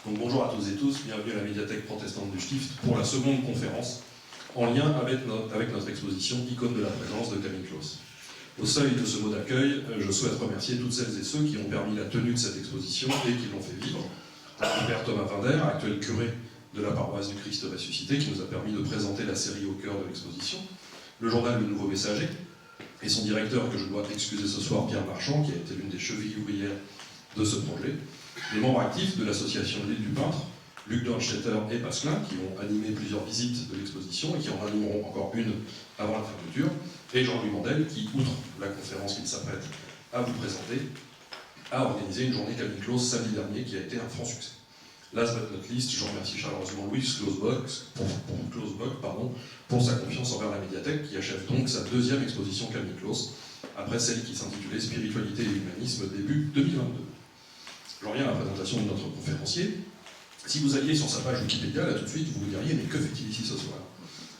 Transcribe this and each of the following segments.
Donc bonjour à toutes et tous, bienvenue à la médiathèque protestante du Stift pour la seconde conférence en lien avec notre exposition Icône de la présence de Camille Claus. Au seuil de ce mot d'accueil, je souhaite remercier toutes celles et ceux qui ont permis la tenue de cette exposition et qui l'ont fait vivre. Le père Thomas Vinder, actuel curé de la paroisse du Christ ressuscité, qui nous a permis de présenter la série au cœur de l'exposition. Le journal Le Nouveau Messager et son directeur, que je dois excuser ce soir, Pierre Marchand, qui a été l'une des chevilles ouvrières de ce projet. Les membres actifs de l'association L'Île du Peintre, Luc Dornstetter et Pasquelin, qui ont animé plusieurs visites de l'exposition et qui en animeront encore une avant la fermeture, et Jean-Louis Mandel, qui, outre la conférence qu'il s'apprête à vous présenter, a organisé une journée Camille Claus samedi dernier qui a été un franc succès. Last but not least, je remercie chaleureusement Louis Clausbock pour sa confiance envers la médiathèque, qui achève donc sa deuxième exposition Camille Claus, après celle qui s'intitulait Spiritualité et humanisme début 2022. J'en reviens à la présentation de notre conférencier. Si vous alliez sur sa page Wikipédia, là tout de suite, vous vous diriez, mais que fait-il ici ce soir?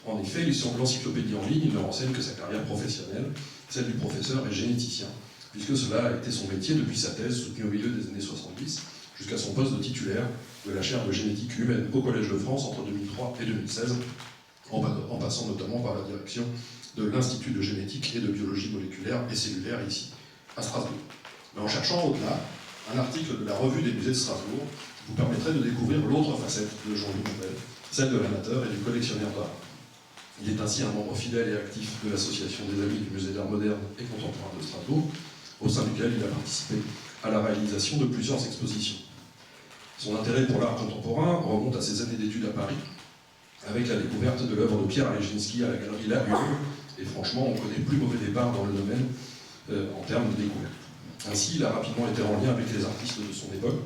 En effet, l'encyclopédie en ligne ne renseigne que sa carrière professionnelle, celle du professeur et généticien, puisque cela a été son métier depuis sa thèse soutenue au milieu des années 70, jusqu'à son poste de titulaire de la chaire de génétique humaine au Collège de France entre 2003 et 2016, en passant notamment par la direction de l'Institut de génétique et de biologie moléculaire et cellulaire ici, à Strasbourg. Mais en cherchant au-delà, un article de la Revue des musées de Strasbourg vous permettrait de découvrir l'autre facette de Jean-Louis Mandel, celle de l'amateur et du collectionneur d'art. Il est ainsi un membre fidèle et actif de l'Association des Amis du Musée d'Art moderne et contemporain de Strasbourg, au sein duquel il a participé à la réalisation de plusieurs expositions. Son intérêt pour l'art contemporain remonte à ses années d'études à Paris, avec la découverte de l'œuvre de Pierre Aleginski à la galerie La Hurle, et franchement, on connaît plus mauvais départ dans le domaine en termes de découverte. Ainsi, il a rapidement été en lien avec les artistes de son époque,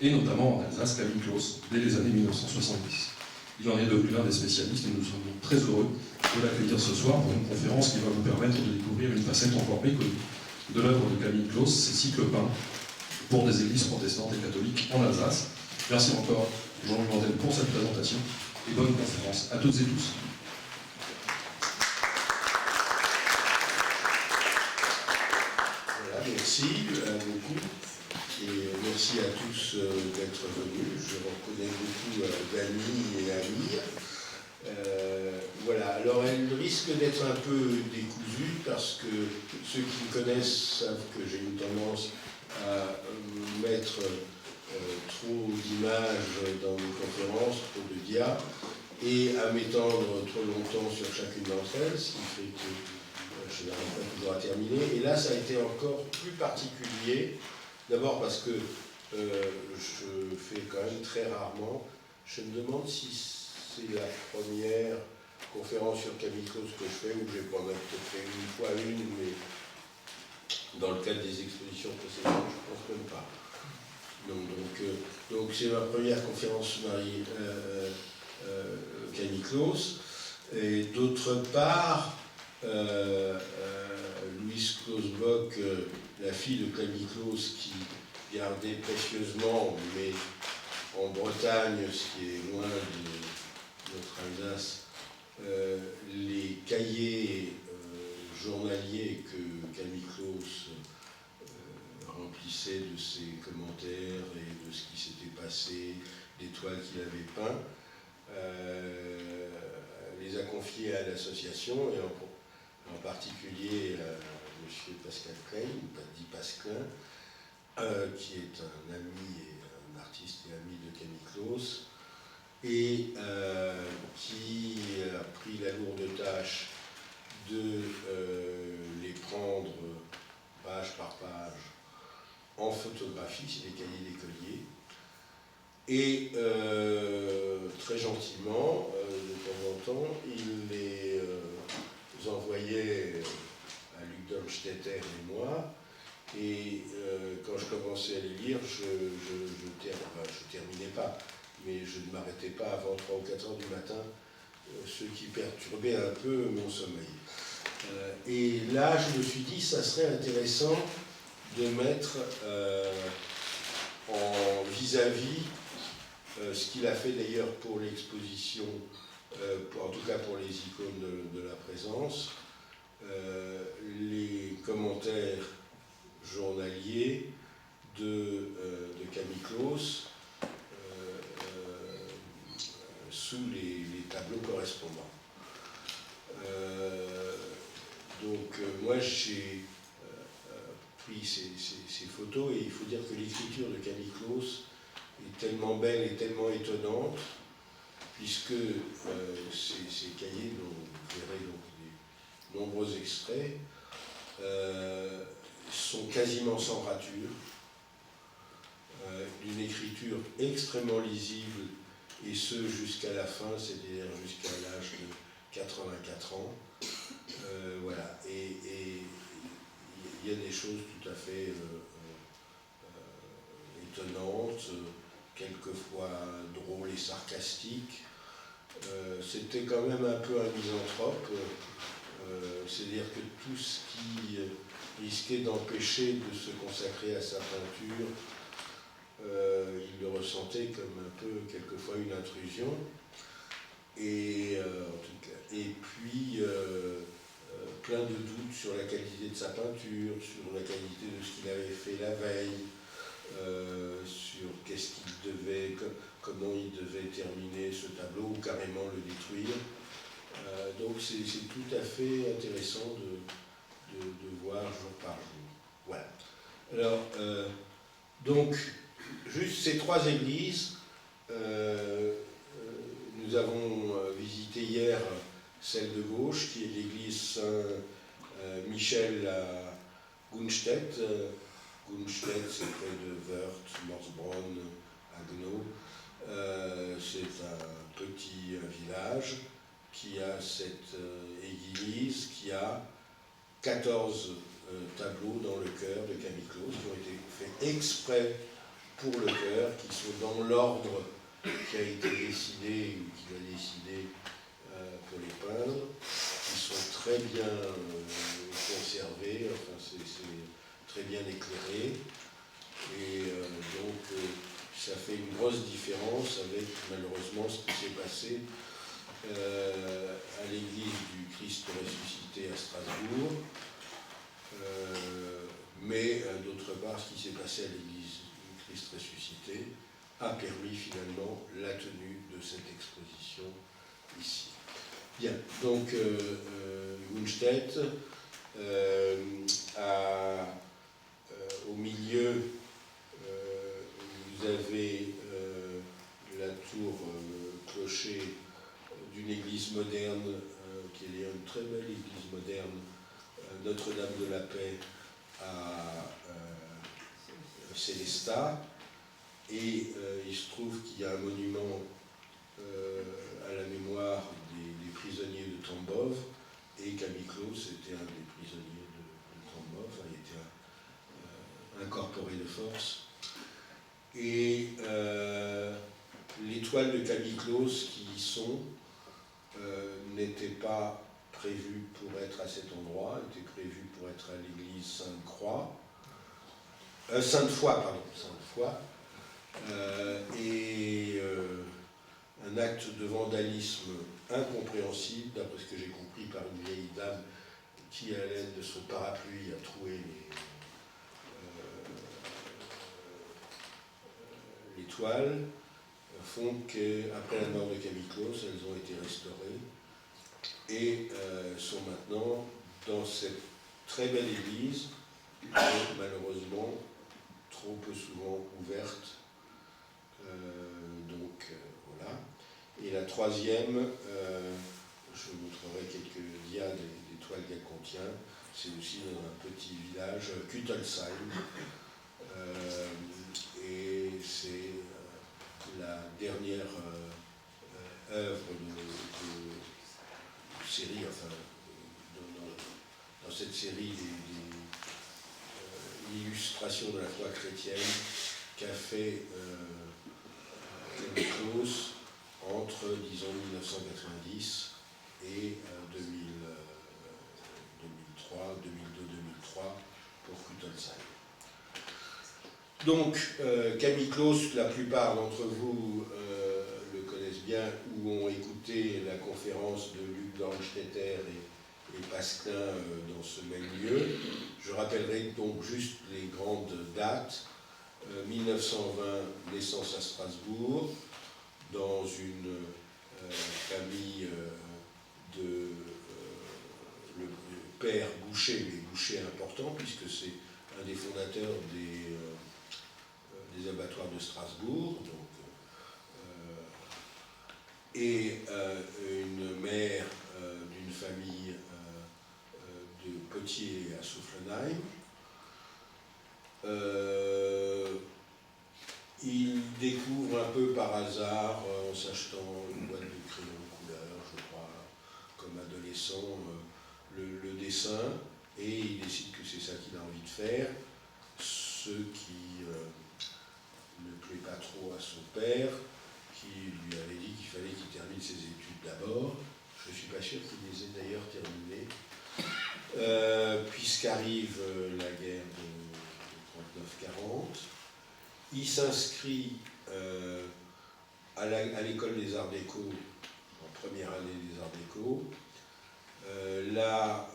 et notamment en Alsace, Camille Claus, dès les années 1970. Il en est devenu l'un des spécialistes et nous sommes donc très heureux de l'accueillir ce soir pour une conférence qui va vous permettre de découvrir une facette encore méconnue de l'œuvre de Camille Claus, ses cycles peints pour des églises protestantes et catholiques en Alsace. Merci encore Jean-Louis Mandel pour cette présentation et bonne conférence à toutes et tous. Voilà, merci beaucoup. Et merci à tous d'être venus. Je reconnais beaucoup d'amis et amis. Voilà, alors elle risque d'être un peu décousue parce que ceux qui me connaissent savent que j'ai une tendance à mettre trop d'images dans mes conférences, trop de dias, et à m'étendre trop longtemps sur chacune d'entre elles, ce qui fait que je n'arrive pas toujours à terminer. Et là, ça a été encore plus particulier. D'abord parce que je fais quand même très rarement. Je me demande si c'est la première conférence sur Camille Claus que je fais, ou j'ai peut-être fait une fois une, mais dans le cadre des expositions précédentes, je ne pense même pas. Donc c'est ma première conférence Camille Claus. Et d'autre part, Louise Clausbock, la fille de Camille Claus, qui gardait précieusement, mais en Bretagne, ce qui est loin de notre Alsace, les cahiers journaliers que Camille Claus remplissait de ses commentaires et de ce qui s'était passé, des toiles qu'il avait peintes, les a confiés à l'association, et en particulier à M. Pascal Klein, dit Pasquelin, qui est un ami et un artiste et ami de Camille Claus, et qui a pris la lourde tâche de les prendre page par page en photographie, c'est des cahiers d'écoliers, et très gentiment, de temps en temps, il les envoyait à Luc Dornstetter et moi, et quand je commençais à les lire, je terminais pas, mais je ne m'arrêtais pas avant 3 ou 4 heures du matin, ce qui perturbait un peu mon sommeil. Et là, je me suis dit, ça serait intéressant de mettre en vis-à-vis ce qu'il a fait d'ailleurs pour l'exposition, en tout cas pour les icônes de la présence, les commentaires journaliers de Camille Claus, correspondant. Moi j'ai pris ces photos et il faut dire que l'écriture de Camille Claus est tellement belle et tellement étonnante, puisque ces cahiers, dont vous verrez donc des nombreux extraits, sont quasiment sans rature, d'une écriture extrêmement lisible, et ce jusqu'à la fin, c'est-à-dire jusqu'à l'âge de 84 ans. Voilà, et il y a des choses tout à fait étonnantes, quelquefois drôles et sarcastiques. C'était quand même un peu un misanthrope, c'est-à-dire que tout ce qui risquait d'empêcher de se consacrer à sa peinture, il le ressentait comme un peu quelquefois une intrusion. Et puis plein de doutes sur la qualité de sa peinture, sur la qualité de ce qu'il avait fait la veille, sur qu'est-ce qu'il devait, comment il devait terminer ce tableau ou carrément le détruire. Donc c'est tout à fait intéressant de voir jour par jour. Voilà. Alors, donc, juste ces trois églises, nous avons visité hier celle de gauche, qui est l'église Saint-Michel à Gunstedt. Gunstedt, c'est près de Wörth, Morsbronn, Haguenau. C'est un petit village qui a cette église, qui a 14 tableaux dans le chœur de Camille Claus, qui ont été faits exprès pour le chœur, qui sont dans l'ordre qui a été décidé, ou qu'il a décidé pour les peindre, qui sont très bien conservés, enfin c'est très bien éclairé, et donc ça fait une grosse différence avec malheureusement ce qui s'est passé à l'église du Christ ressuscité à Strasbourg, mais d'autre part ce qui s'est passé à l'église du Christ ressuscité a permis finalement la tenue de cette exposition ici. Bien, donc Gunstedt, au milieu, vous avez la tour clocher d'une église moderne, qui est une très belle église moderne, Notre-Dame de la Paix à Sélestat. Et il se trouve qu'il y a un monument à la mémoire des prisonniers de Tambov, et Camille Claus était un des prisonniers de Tambov, il était incorporé de force. Et les toiles de Camille Claus qui y sont n'étaient pas prévues pour être à cet endroit, étaient prévues pour être à l'église Sainte-Foy, et un acte de vandalisme incompréhensible, d'après ce que j'ai compris, par une vieille dame qui, à l'aide de son parapluie, a troué les toiles, font qu'après la mort de Camille Claus, elles ont été restaurées et sont maintenant dans cette très belle église, malheureusement trop peu souvent ouverte. Voilà. Et la troisième, je vous montrerai quelques dias des toiles qu'elle contient. C'est aussi dans un petit village, Kuttelsheim. Et c'est la dernière œuvre de série, enfin, dans cette série l'illustration de la foi chrétienne qu'a fait Camille Claus entre, disons, 1990 et 2002-2003 pour Kuttelsheim. Donc, Camille Claus, la plupart d'entre vous le connaissent bien ou ont écouté la conférence de Luc Dornstetter et Pasquin dans ce même lieu. Je rappellerai donc juste les grandes dates. 1920, naissance à Strasbourg, dans une famille de le père Boucher, mais Boucher important, puisque c'est un des fondateurs des abattoirs de Strasbourg, donc, et une mère d'une famille de Potier à Soufflenheim. Il découvre un peu par hasard, en s'achetant une boîte de crayons couleur, je crois, comme adolescent, le dessin, et il décide que c'est ça qu'il a envie de faire, ce qui ne plaît pas trop à son père, qui lui avait dit qu'il fallait qu'il termine ses études d'abord. Je ne suis pas sûr qu'il les ait d'ailleurs terminées, puisqu'arrive la guerre de 39-40. Il s'inscrit à l'école des Arts Déco, en première année des Arts Déco. Là,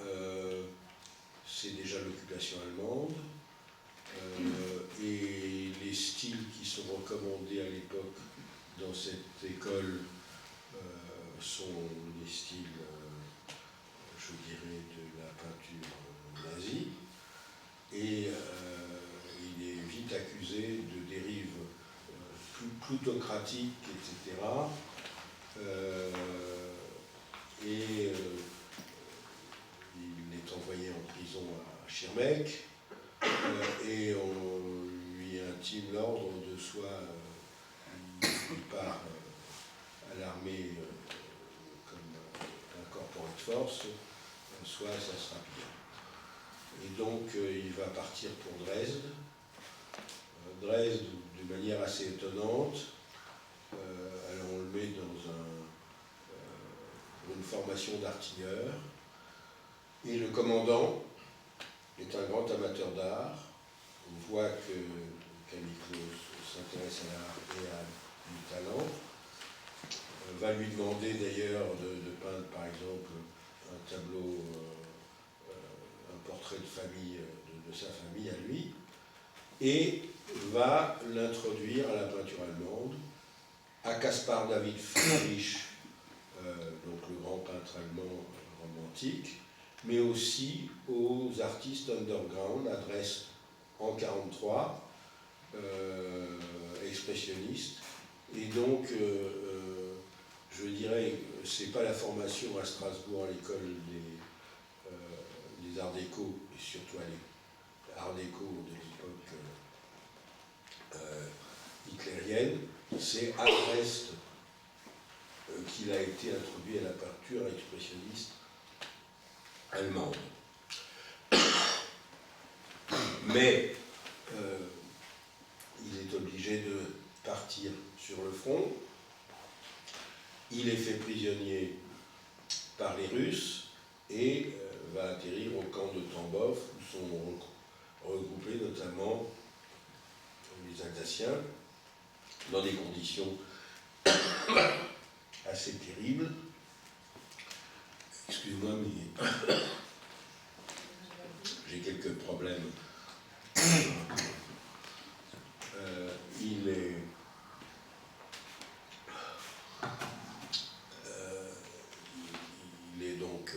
c'est déjà l'occupation allemande. Et les styles qui sont recommandés à l'époque dans cette école sont les styles, je dirais, de la peinture nazie. Et il est vite accusé de dérives plutocratiques, etc. Il est envoyé en prison à Schirmeck, et on lui intime l'ordre de soit il part à l'armée comme un corporate force, soit ça sera pire. Et donc il va partir pour Dresde. Dresde, de manière assez étonnante, alors on le met dans une formation d'artilleur, et le commandant est un grand amateur d'art. On voit que Camille Claus s'intéresse à l'art et a du talent. Va lui demander d'ailleurs de peindre par exemple un tableau, un portrait de famille, de sa famille à lui, et va l'introduire à la peinture allemande, à Caspar David Friedrich, donc le grand peintre allemand romantique, mais aussi aux artistes underground à Dresde en 1943, expressionnistes. Et donc, je dirais, c'est pas la formation à Strasbourg à l'école des Arts Déco, et surtout à l'Art Déco de l'époque hitlérienne, c'est à Dresde qu'il a été introduit à la peinture expressionniste allemande. Mais il est obligé de partir sur le front. Il est fait prisonnier par les Russes et va atterrir au camp de Tambov, où sont regroupés notamment les Alsaciens, dans des conditions assez terribles. Excuse-moi, mais j'ai quelques problèmes. Il est donc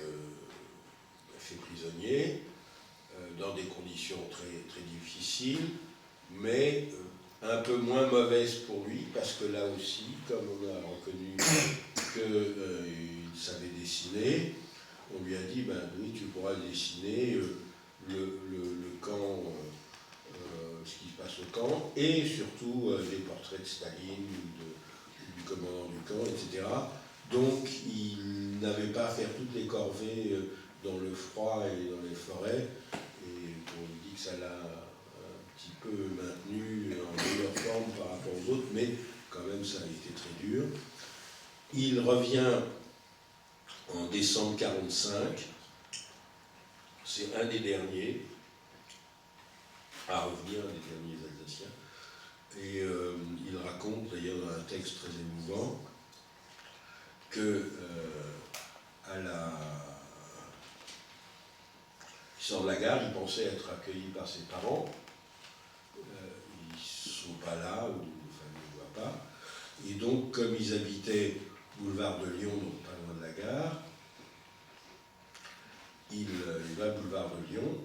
fait prisonnier dans des conditions très, très difficiles, mais un peu moins mauvaises pour lui, parce que là aussi, comme on a reconnu qu'il savait dessiner, on lui a dit, ben oui, tu pourras dessiner le camp, ce qui se passe au camp, et surtout des portraits de Staline, du commandant du camp, etc. Donc il n'avait pas à faire toutes les corvées dans le froid et dans les forêts, et on lui dit que ça l'a un petit peu maintenu en meilleure forme par rapport aux autres, mais quand même ça a été très dur. Il revient en décembre 1945, c'est un des derniers à revenir, un des derniers Alsaciens, et il raconte d'ailleurs dans un texte très émouvant que il sort de la gare, il pensait être accueilli par ses parents, ils ne sont pas là, ou enfin, ils ne le voient pas, et donc comme ils habitaient boulevard de Lyon, donc pas loin de la gare. Il va boulevard de Lyon,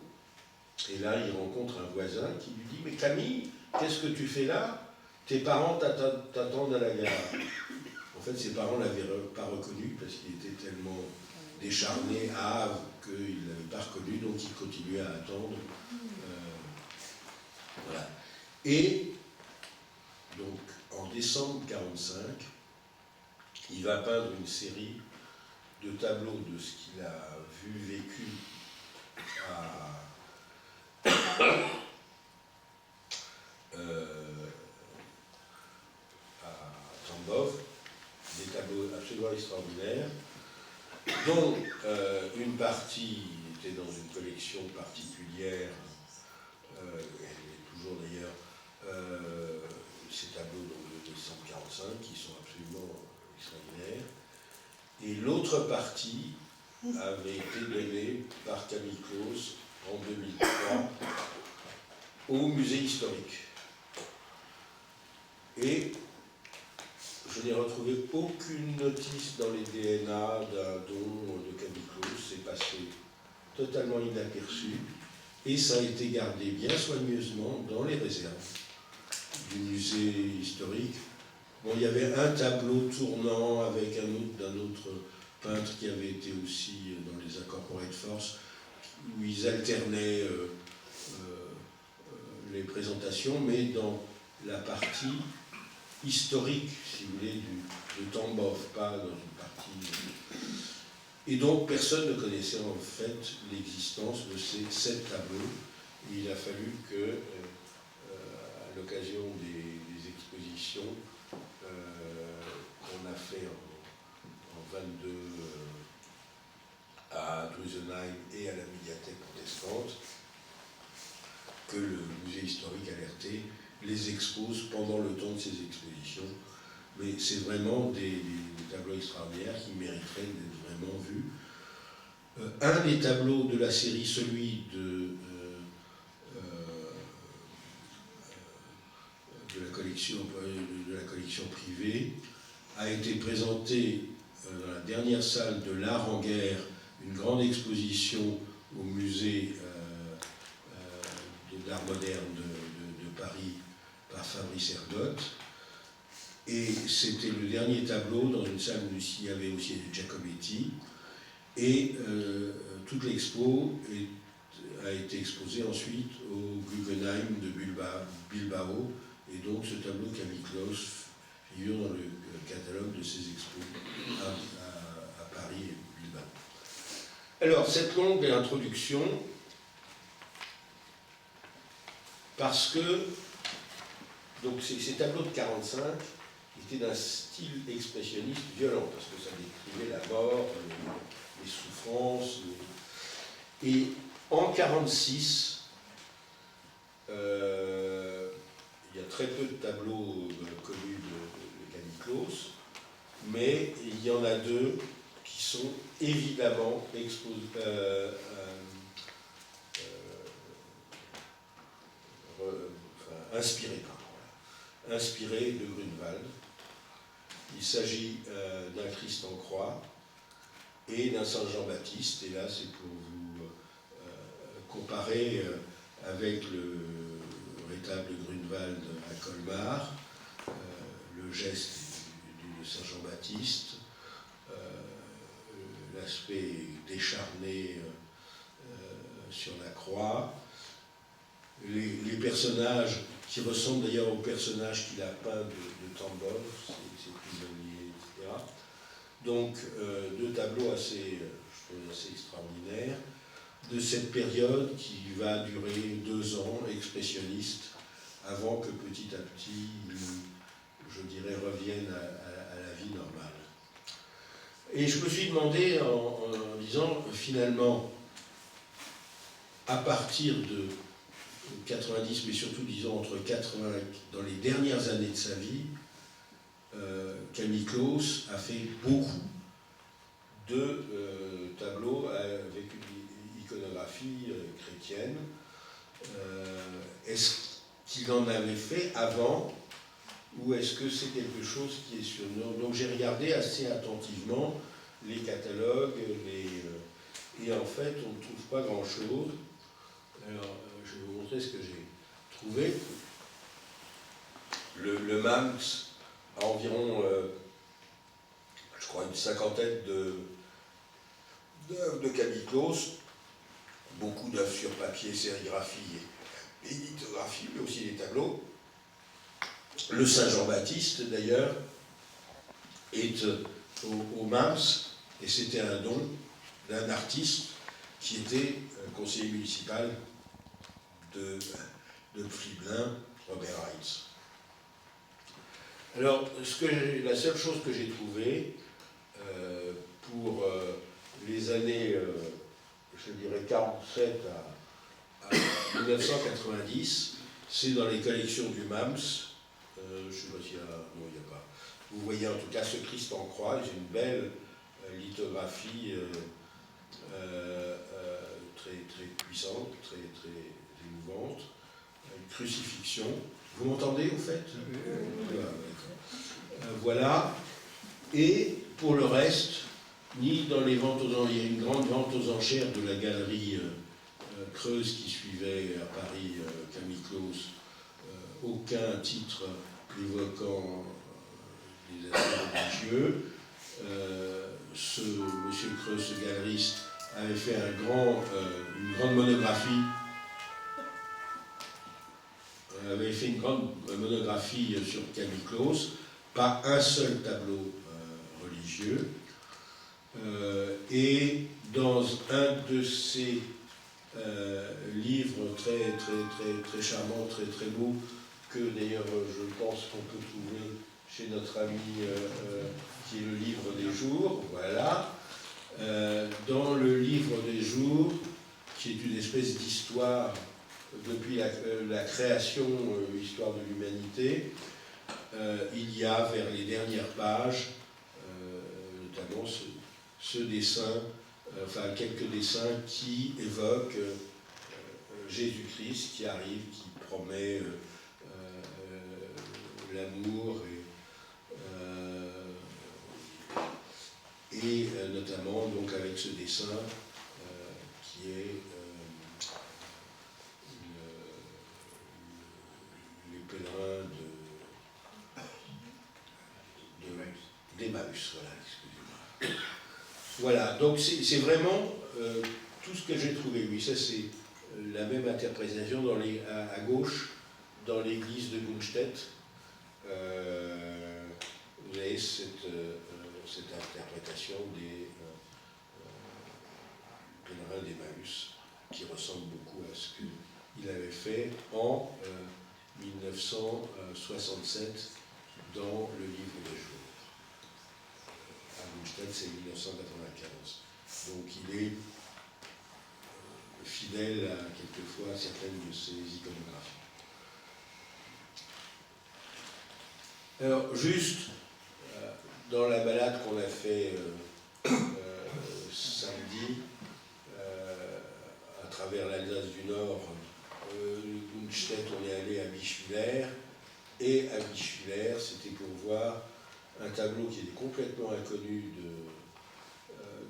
et là il rencontre un voisin qui lui dit « Mais Camille, qu'est-ce que tu fais là? Tes parents t'attendent à la gare. » En fait, ses parents ne l'avaient pas reconnu parce qu'il était tellement décharné, hâve, qu'il ne l'avait pas reconnu, donc il continuait à attendre. Voilà. Et donc, en décembre 1945, il va peindre une série de tableaux de ce qu'il a vu, vécu à Tambov, des tableaux absolument extraordinaires, dont une partie était dans une collection particulière, elle est toujours d'ailleurs, ces tableaux de 1945 qui sont absolument extraordinaires, et l'autre partie avait été donnée par Camille Claus en 2003 au musée historique. Et je n'ai retrouvé aucune notice dans les DNA d'un don de Camille Claus, c'est passé totalement inaperçu, et ça a été gardé bien soigneusement dans les réserves du musée historique. Bon, il y avait un tableau tournant avec d'un autre peintre qui avait été aussi dans les Incorporated Force, où ils alternaient les présentations, mais dans la partie historique, si vous voulez, de Tambov, pas dans une partie... Et donc, personne ne connaissait en fait l'existence de ces 7 tableaux. Et il a fallu que, à l'occasion des expositions qu'on a fait en 22 à Drusenheim et à la médiathèque protestante, que le musée historique alerté les expose pendant le temps de ces expositions. Mais c'est vraiment des tableaux extraordinaires qui mériteraient d'être vraiment vus. Un des tableaux de la série, celui de la collection privée, a été présenté dans la dernière salle de l'Art en guerre, une grande exposition au musée d'art moderne de Paris par Fabrice Ergotte. Et c'était le dernier tableau dans une salle où il y avait aussi Giacometti. Et toute l'expo a été exposée ensuite au Guggenheim de Bilbao. Et donc ce tableau Camille Claus figure dans le catalogue de ces expos à Paris et Bilbao. Alors, cette longue introduction, parce que donc ces tableaux de 1945 étaient d'un style expressionniste violent, parce que ça décrivait la mort, les souffrances. Et en 1946, il y a très peu de tableaux connus de Camille Claus, mais il y en a 2 qui sont évidemment inspirés de Grunewald. Il s'agit d'un Christ en croix et d'un Saint Jean-Baptiste, et là c'est pour vous comparer avec le rétable Grunewald à Colmar, le geste de Saint Jean-Baptiste, l'aspect décharné sur la croix, les personnages qui ressemblent d'ailleurs aux personnages qu'il a peints de Tambov, ses prisonniers, etc. Donc 2 tableaux assez extraordinaires de cette période qui va durer 2 ans, expressionniste, avant que petit à petit, je dirais, revienne à la vie normale. Et je me suis demandé en disant, finalement, à partir de 90, mais surtout, disons, entre 80, dans les dernières années de sa vie, Camille Claus a fait beaucoup de tableaux avec une iconographie chrétienne. Est-ce qu'il en avait fait avant? ou est-ce que c'est quelque chose qui est sur nous? Donc j'ai regardé assez attentivement les catalogues, et en fait on ne trouve pas grand-chose. Alors je vais vous montrer ce que j'ai trouvé. Le MAMS a environ, je crois, une cinquantaine d'œuvres de Camille Claus, beaucoup d'œuvres sur papier, sérigraphie et lithographie, mais aussi des tableaux. Le Saint-Jean-Baptiste, d'ailleurs, est au MAMS, et c'était un don d'un artiste qui était conseiller municipal de Friblin, Robert Heitz. Alors, la seule chose que j'ai trouvée pour les années, je dirais 47 à 1990, c'est dans les collections du MAMS. Je ne sais pas s'il y a... Non, il n'y a pas. Vous voyez en tout cas ce Christ en croix, j'ai une belle lithographie très, très puissante, très, très émouvante, une crucifixion. Vous m'entendez au fait? Voilà. Et pour le reste, ni dans les ventes aux enchères, il y a une grande vente aux enchères de la galerie Creuse qui suivait à Paris Camille Claus, aucun titre évoquant des aspects religieux. Ce monsieur Creuse, ce galeriste, avait fait une grande monographie. Avait fait une grande monographie sur Camille Claus, pas un seul tableau religieux. Et dans un de ces livres très, très, très, très charmants, très, très beaux, que d'ailleurs je pense qu'on peut trouver chez notre ami qui est le livre des jours, voilà. Dans le livre des jours, qui est une espèce d'histoire depuis la création, histoire de l'humanité, il y a vers les dernières pages, notamment ce dessin, enfin quelques dessins qui évoquent Jésus-Christ qui arrive, qui promet l'amour et notamment donc avec ce dessin qui est les pèlerins d'Emmaüs, voilà, excusez-moi. Voilà, donc c'est vraiment tout ce que j'ai trouvé. Oui, ça c'est la même interprétation à gauche, dans l'église de Gunstedt. Vous avez cette interprétation des pèlerins d'Emmaüs qui ressemble beaucoup à ce qu'il avait fait en 1967 dans le livre des jours. À Gunstedt, c'est 1995. Donc il est fidèle à quelquefois à certaines de ses iconographies. Alors, juste, dans la balade qu'on a fait samedi, à travers l'Alsace du Nord, Gunstedt, on est allé à Bischwiller, et à Bischwiller, c'était pour voir un tableau qui était complètement inconnu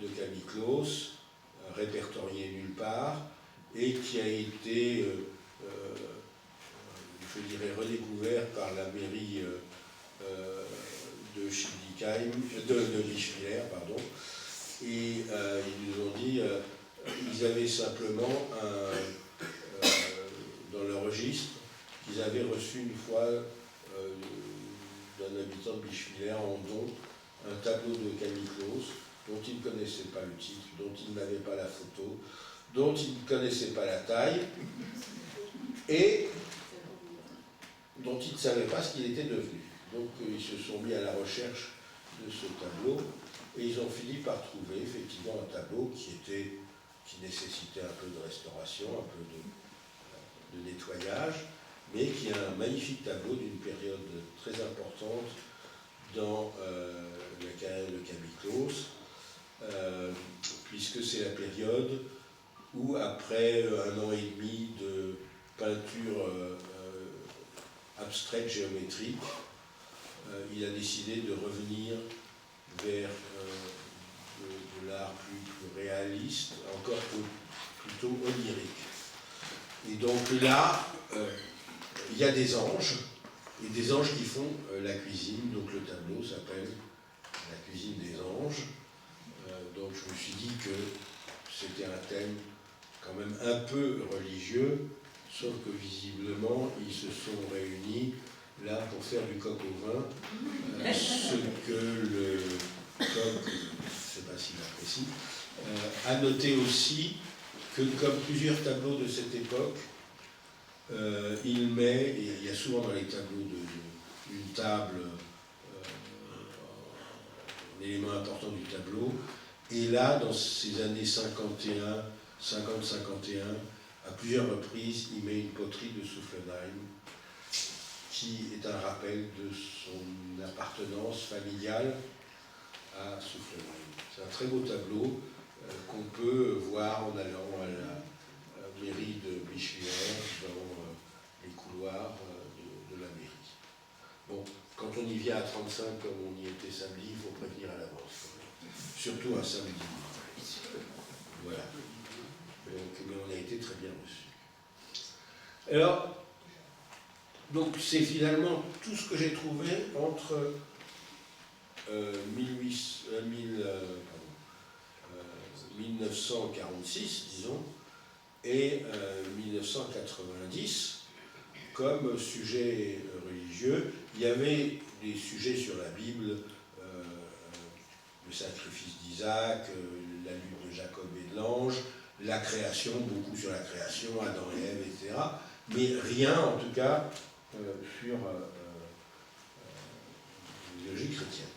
de Camille Claus, répertorié nulle part, et qui a été, je dirais, redécouvert par la mairie de Bischwiller, pardon. Et ils nous ont dit, ils avaient simplement dans leur registre, qu'ils avaient reçu une fois d'un habitant de Bischwiller en don un tableau de Camille Claus, dont ils ne connaissaient pas le titre, dont ils n'avaient pas la photo, dont ils ne connaissaient pas la taille, et dont ils ne savaient pas ce qu'il était devenu. Donc ils se sont mis à la recherche de ce tableau, et ils ont fini par trouver effectivement un tableau qui nécessitait un peu de restauration, un peu de nettoyage, mais qui est un magnifique tableau d'une période très importante dans la carrière de Camille Claus, puisque c'est la période où, après 1 an et demi de peinture abstraite géométrique, il a décidé de revenir vers de l'art plus réaliste, encore plutôt onirique. Et donc là, il y a des anges, et des anges qui font la cuisine, donc le tableau s'appelle La cuisine des anges. Donc je me suis dit que c'était un thème quand même un peu religieux, sauf que visiblement ils se sont réunis là pour faire du coq au vin, ce que le coq, je ne sais pas s'il apprécie, a noté aussi que comme plusieurs tableaux de cette époque, il met, et il y a souvent dans les tableaux une table, un élément important du tableau, et là, dans ces années 50-51, à plusieurs reprises, il met une poterie de Soufflenheim, qui est un rappel de son appartenance familiale à Soufflenheim. C'est un très beau tableau qu'on peut voir en allant à la mairie de Bischwiller, dans les couloirs de la mairie. Bon, quand on y vient à 35, comme on y était samedi, il faut prévenir à l'avance. Surtout un samedi. Voilà. Donc, mais on a été très bien reçus. Alors, donc c'est finalement tout ce que j'ai trouvé entre 1946, disons, et 1990, comme sujet religieux. Il y avait des sujets sur la Bible, le sacrifice d'Isaac, la lutte de Jacob et de l'ange, la création, beaucoup sur la création, Adam et Ève, etc. Mais rien, en tout cas, sur l'idéologie chrétienne.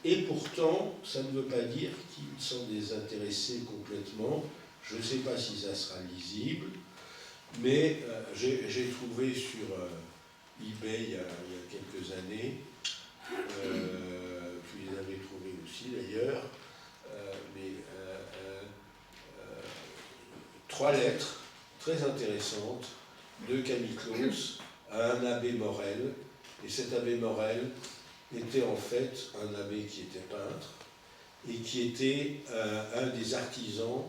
Et pourtant, ça ne veut pas dire qu'ils sont désintéressés complètement. Je ne sais pas si ça sera lisible, mais j'ai trouvé sur eBay il y a quelques années, puis les avez trouvés aussi d'ailleurs, trois lettres très intéressantes de Camille Claus à un abbé Morel. Et cet abbé Morel était en fait un abbé qui était peintre et qui était un des artisans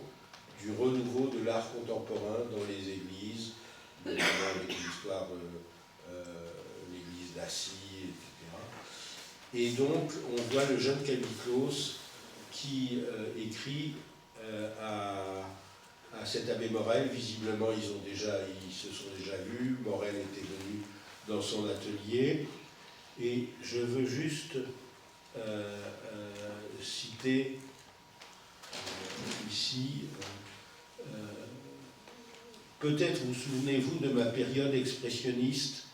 du renouveau de l'art contemporain dans les églises, notamment avec l'histoire de l'église d'Assy, etc. Et donc, on voit le jeune Camille Claus qui écrit à cet abbé Morel. Visiblement, ils se sont déjà vus. Morel était venu dans son atelier. Et je veux juste citer ici, peut-être vous souvenez-vous de ma période expressionniste,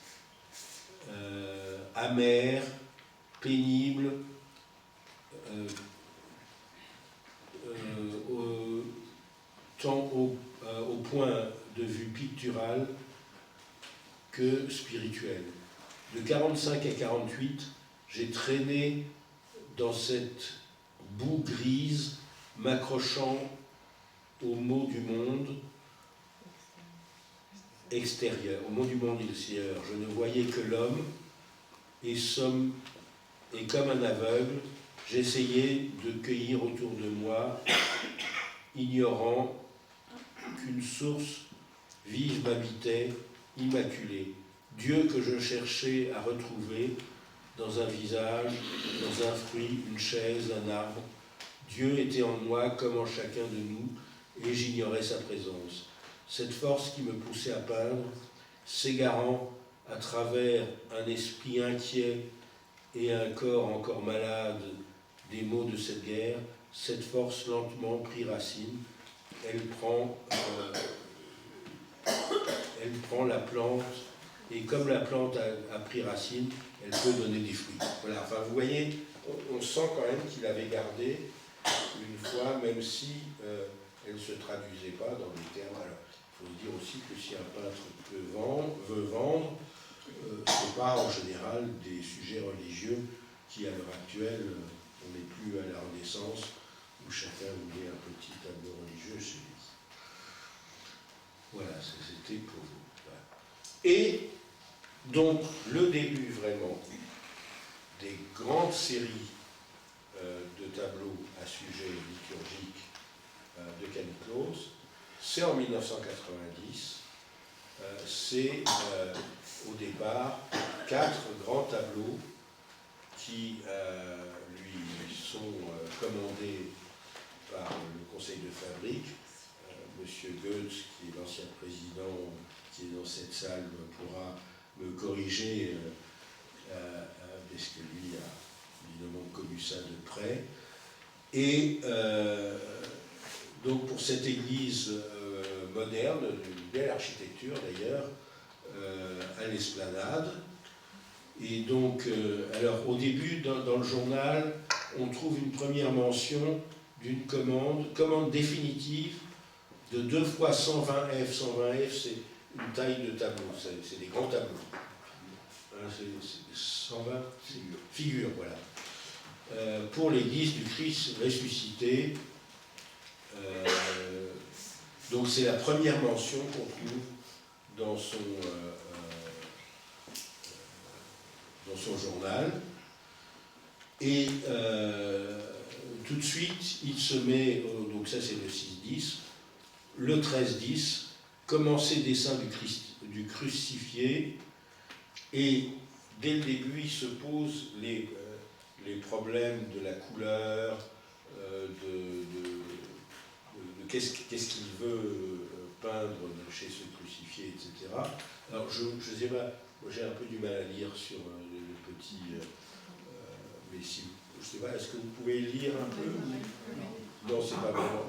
amère, pénible, tant au point de vue pictural que spirituel. De 45 à 48, j'ai traîné dans cette boue grise, m'accrochant aux maux du monde extérieur, au monde du monde extérieur. Je ne voyais que l'homme, et comme un aveugle, j'essayais de cueillir autour de moi, ignorant qu'une source vive m'habitait, immaculée. Dieu que je cherchais à retrouver dans un visage, dans un fruit, une chaise, un arbre. Dieu était en moi comme en chacun de nous, et j'ignorais sa présence. Cette force qui me poussait à peindre, s'égarant à travers un esprit inquiet et un corps encore malade des maux de cette guerre, cette force lentement prit racine. Elle prend la plante, et comme la plante a pris racine, elle peut donner des fruits. Voilà, enfin vous voyez, on sent quand même qu'il avait gardé une foi, même si elle ne se traduisait pas dans des termes. Alors, il faut dire aussi que si un peintre veut vendre, ce n'est pas en général des sujets religieux qui, à l'heure actuelle, on n'est plus à la Renaissance, où chacun voulait un petit tableau religieux chez lui. Voilà, c'était pour vous. Voilà. Et donc, le début vraiment des grandes séries de tableaux à sujet liturgique de Camille Claus, c'est en 1990. C'est au départ 4 grands tableaux qui lui sont commandés par le conseil de fabrique. Monsieur Goetz, qui est l'ancien président, qui est dans cette salle, pourra me corriger, parce que lui a évidemment connu ça de près. Et donc pour cette église moderne, une belle architecture d'ailleurs, à l'Esplanade. Et donc, alors au début, dans le journal, on trouve une première mention d'une commande définitive de 2 fois 120 F. 120 F, c'est une taille de tableau, c'est des grands tableaux. Hein, c'est 120 figures, voilà. Pour l'église du Christ ressuscité. Donc c'est la première mention qu'on trouve dans son journal. Et tout de suite, il se met, donc ça c'est le 6-10, le 13-10, commencer dessin du crucifié, et dès le début, il se pose les problèmes de la couleur, qu'est-ce qu'il veut peindre chez ce crucifié, etc. Alors, je ne sais pas, moi j'ai un peu du mal à lire sur le petit... mais si, je ne sais pas, est-ce que vous pouvez lire un peu? Non, c'est pas vraiment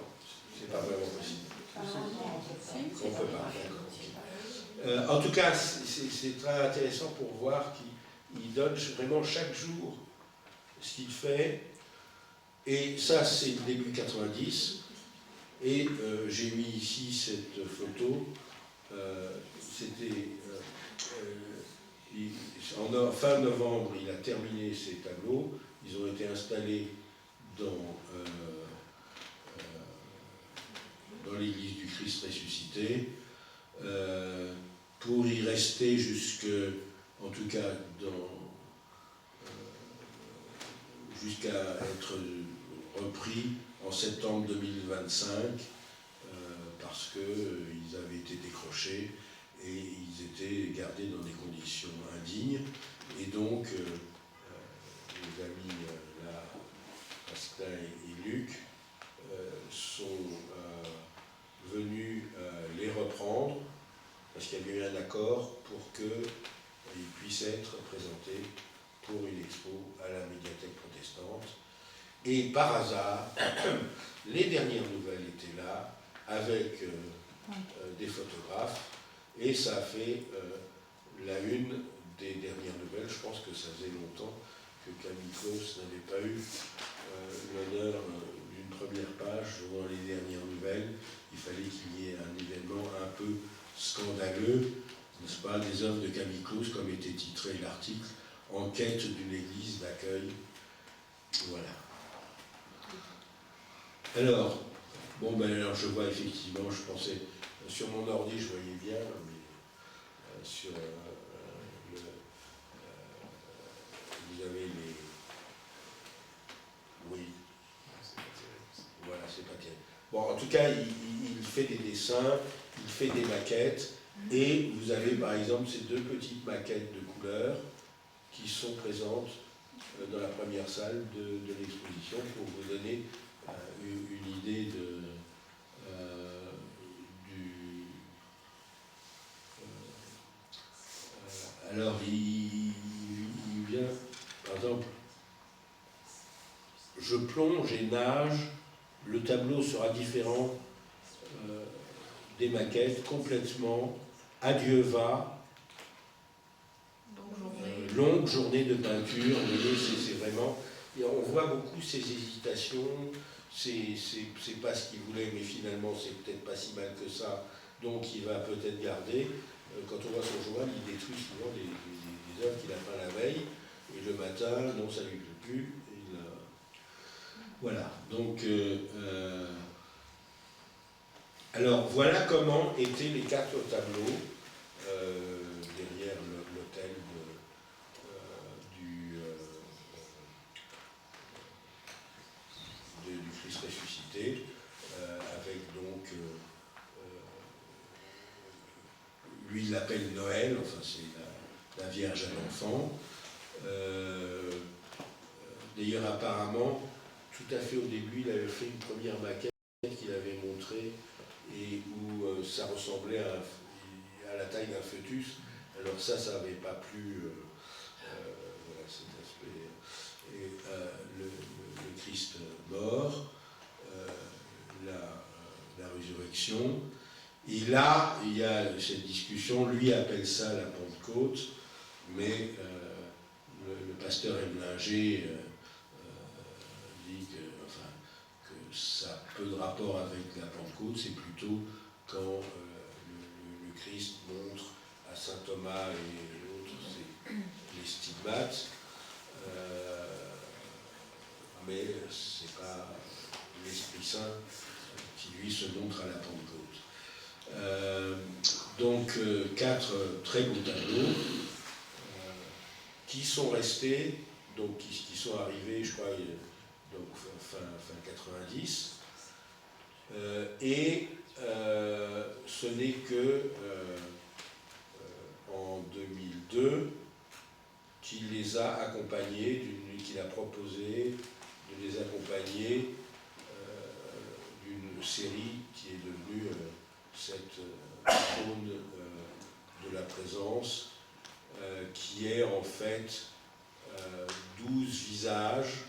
possible. On ne peut pas. En tout cas, c'est très intéressant pour voir qu'il donne vraiment chaque jour ce qu'il fait. Et ça, c'est le début 90. Et j'ai mis ici cette photo. C'était en fin novembre, il a terminé ses tableaux. Ils ont été installés dans l'église du Christ ressuscité, pour y rester en tout cas jusqu'à être repris en septembre 2025, parce qu'ils avaient été décrochés et ils étaient gardés dans des conditions indignes. Et donc, les amis là, Pascal et Luc sont venus les reprendre, parce qu'il y avait eu un accord pour qu'ils puissent être présentés pour une expo à la médiathèque protestante. Et par hasard, les dernières nouvelles étaient là, avec des photographes, et ça a fait la une des dernières nouvelles. Je pense que ça faisait longtemps que Camille Claus n'avait pas eu l'honneur d'une première page dans les dernières nouvelles. Il fallait qu'il y ait un événement un peu scandaleux, n'est-ce pas, des œuvres de Camille Claus, comme était titré l'article, en quête d'une église d'accueil. Voilà. Alors, alors je vois effectivement, je pensais, sur mon ordi je voyais bien, mais sur vous avez les... Oui. Voilà, c'est pas terrible. Bon, en tout cas, il fait des dessins, il fait des maquettes, et vous avez par exemple ces 2 petites maquettes de couleurs qui sont présentes dans la première salle de l'exposition, pour vous donner une idée alors, il vient, par exemple, je plonge et nage, le tableau sera différent des maquettes, complètement, adieu va, longue journée de peinture, vous voyez, c'est vraiment, et on voit beaucoup ces hésitations, c'est pas ce qu'il voulait, mais finalement c'est peut-être pas si mal que ça, donc il va peut-être garder. Quand on voit son journal, il détruit souvent des œuvres qu'il a peint la veille, et le matin, non, ça ne lui plaît plus. Voilà, donc, alors voilà comment étaient les 4 tableaux derrière l'hôtel Christ ressuscité, avec donc, lui il l'appelle Noël, enfin c'est la Vierge à l'enfant. D'ailleurs apparemment, tout à fait au début, il avait fait une première maquette qu'il avait montrée et où ça ressemblait à la taille d'un fœtus. Alors ça n'avait pas plu, voilà cet aspect. Et le Christ mort, la résurrection. Et là, il y a cette discussion, lui appelle ça la Pentecôte, mais le pasteur Emlinger dit que ça a peu de rapport avec la Pentecôte, c'est plutôt quand le Christ montre à saint Thomas et autres les stigmates, mais c'est pas l'Esprit Saint qui lui se montre à la Pentecôte. Donc 4 très beaux tableaux qui sont restés, donc qui sont arrivés, je crois, donc fin 90, et ce n'est que en 2002 qu'il les a accompagnés, qu'il a proposé de les accompagner d'une série qui est devenue cette icône de la présence, qui est en fait 12 visages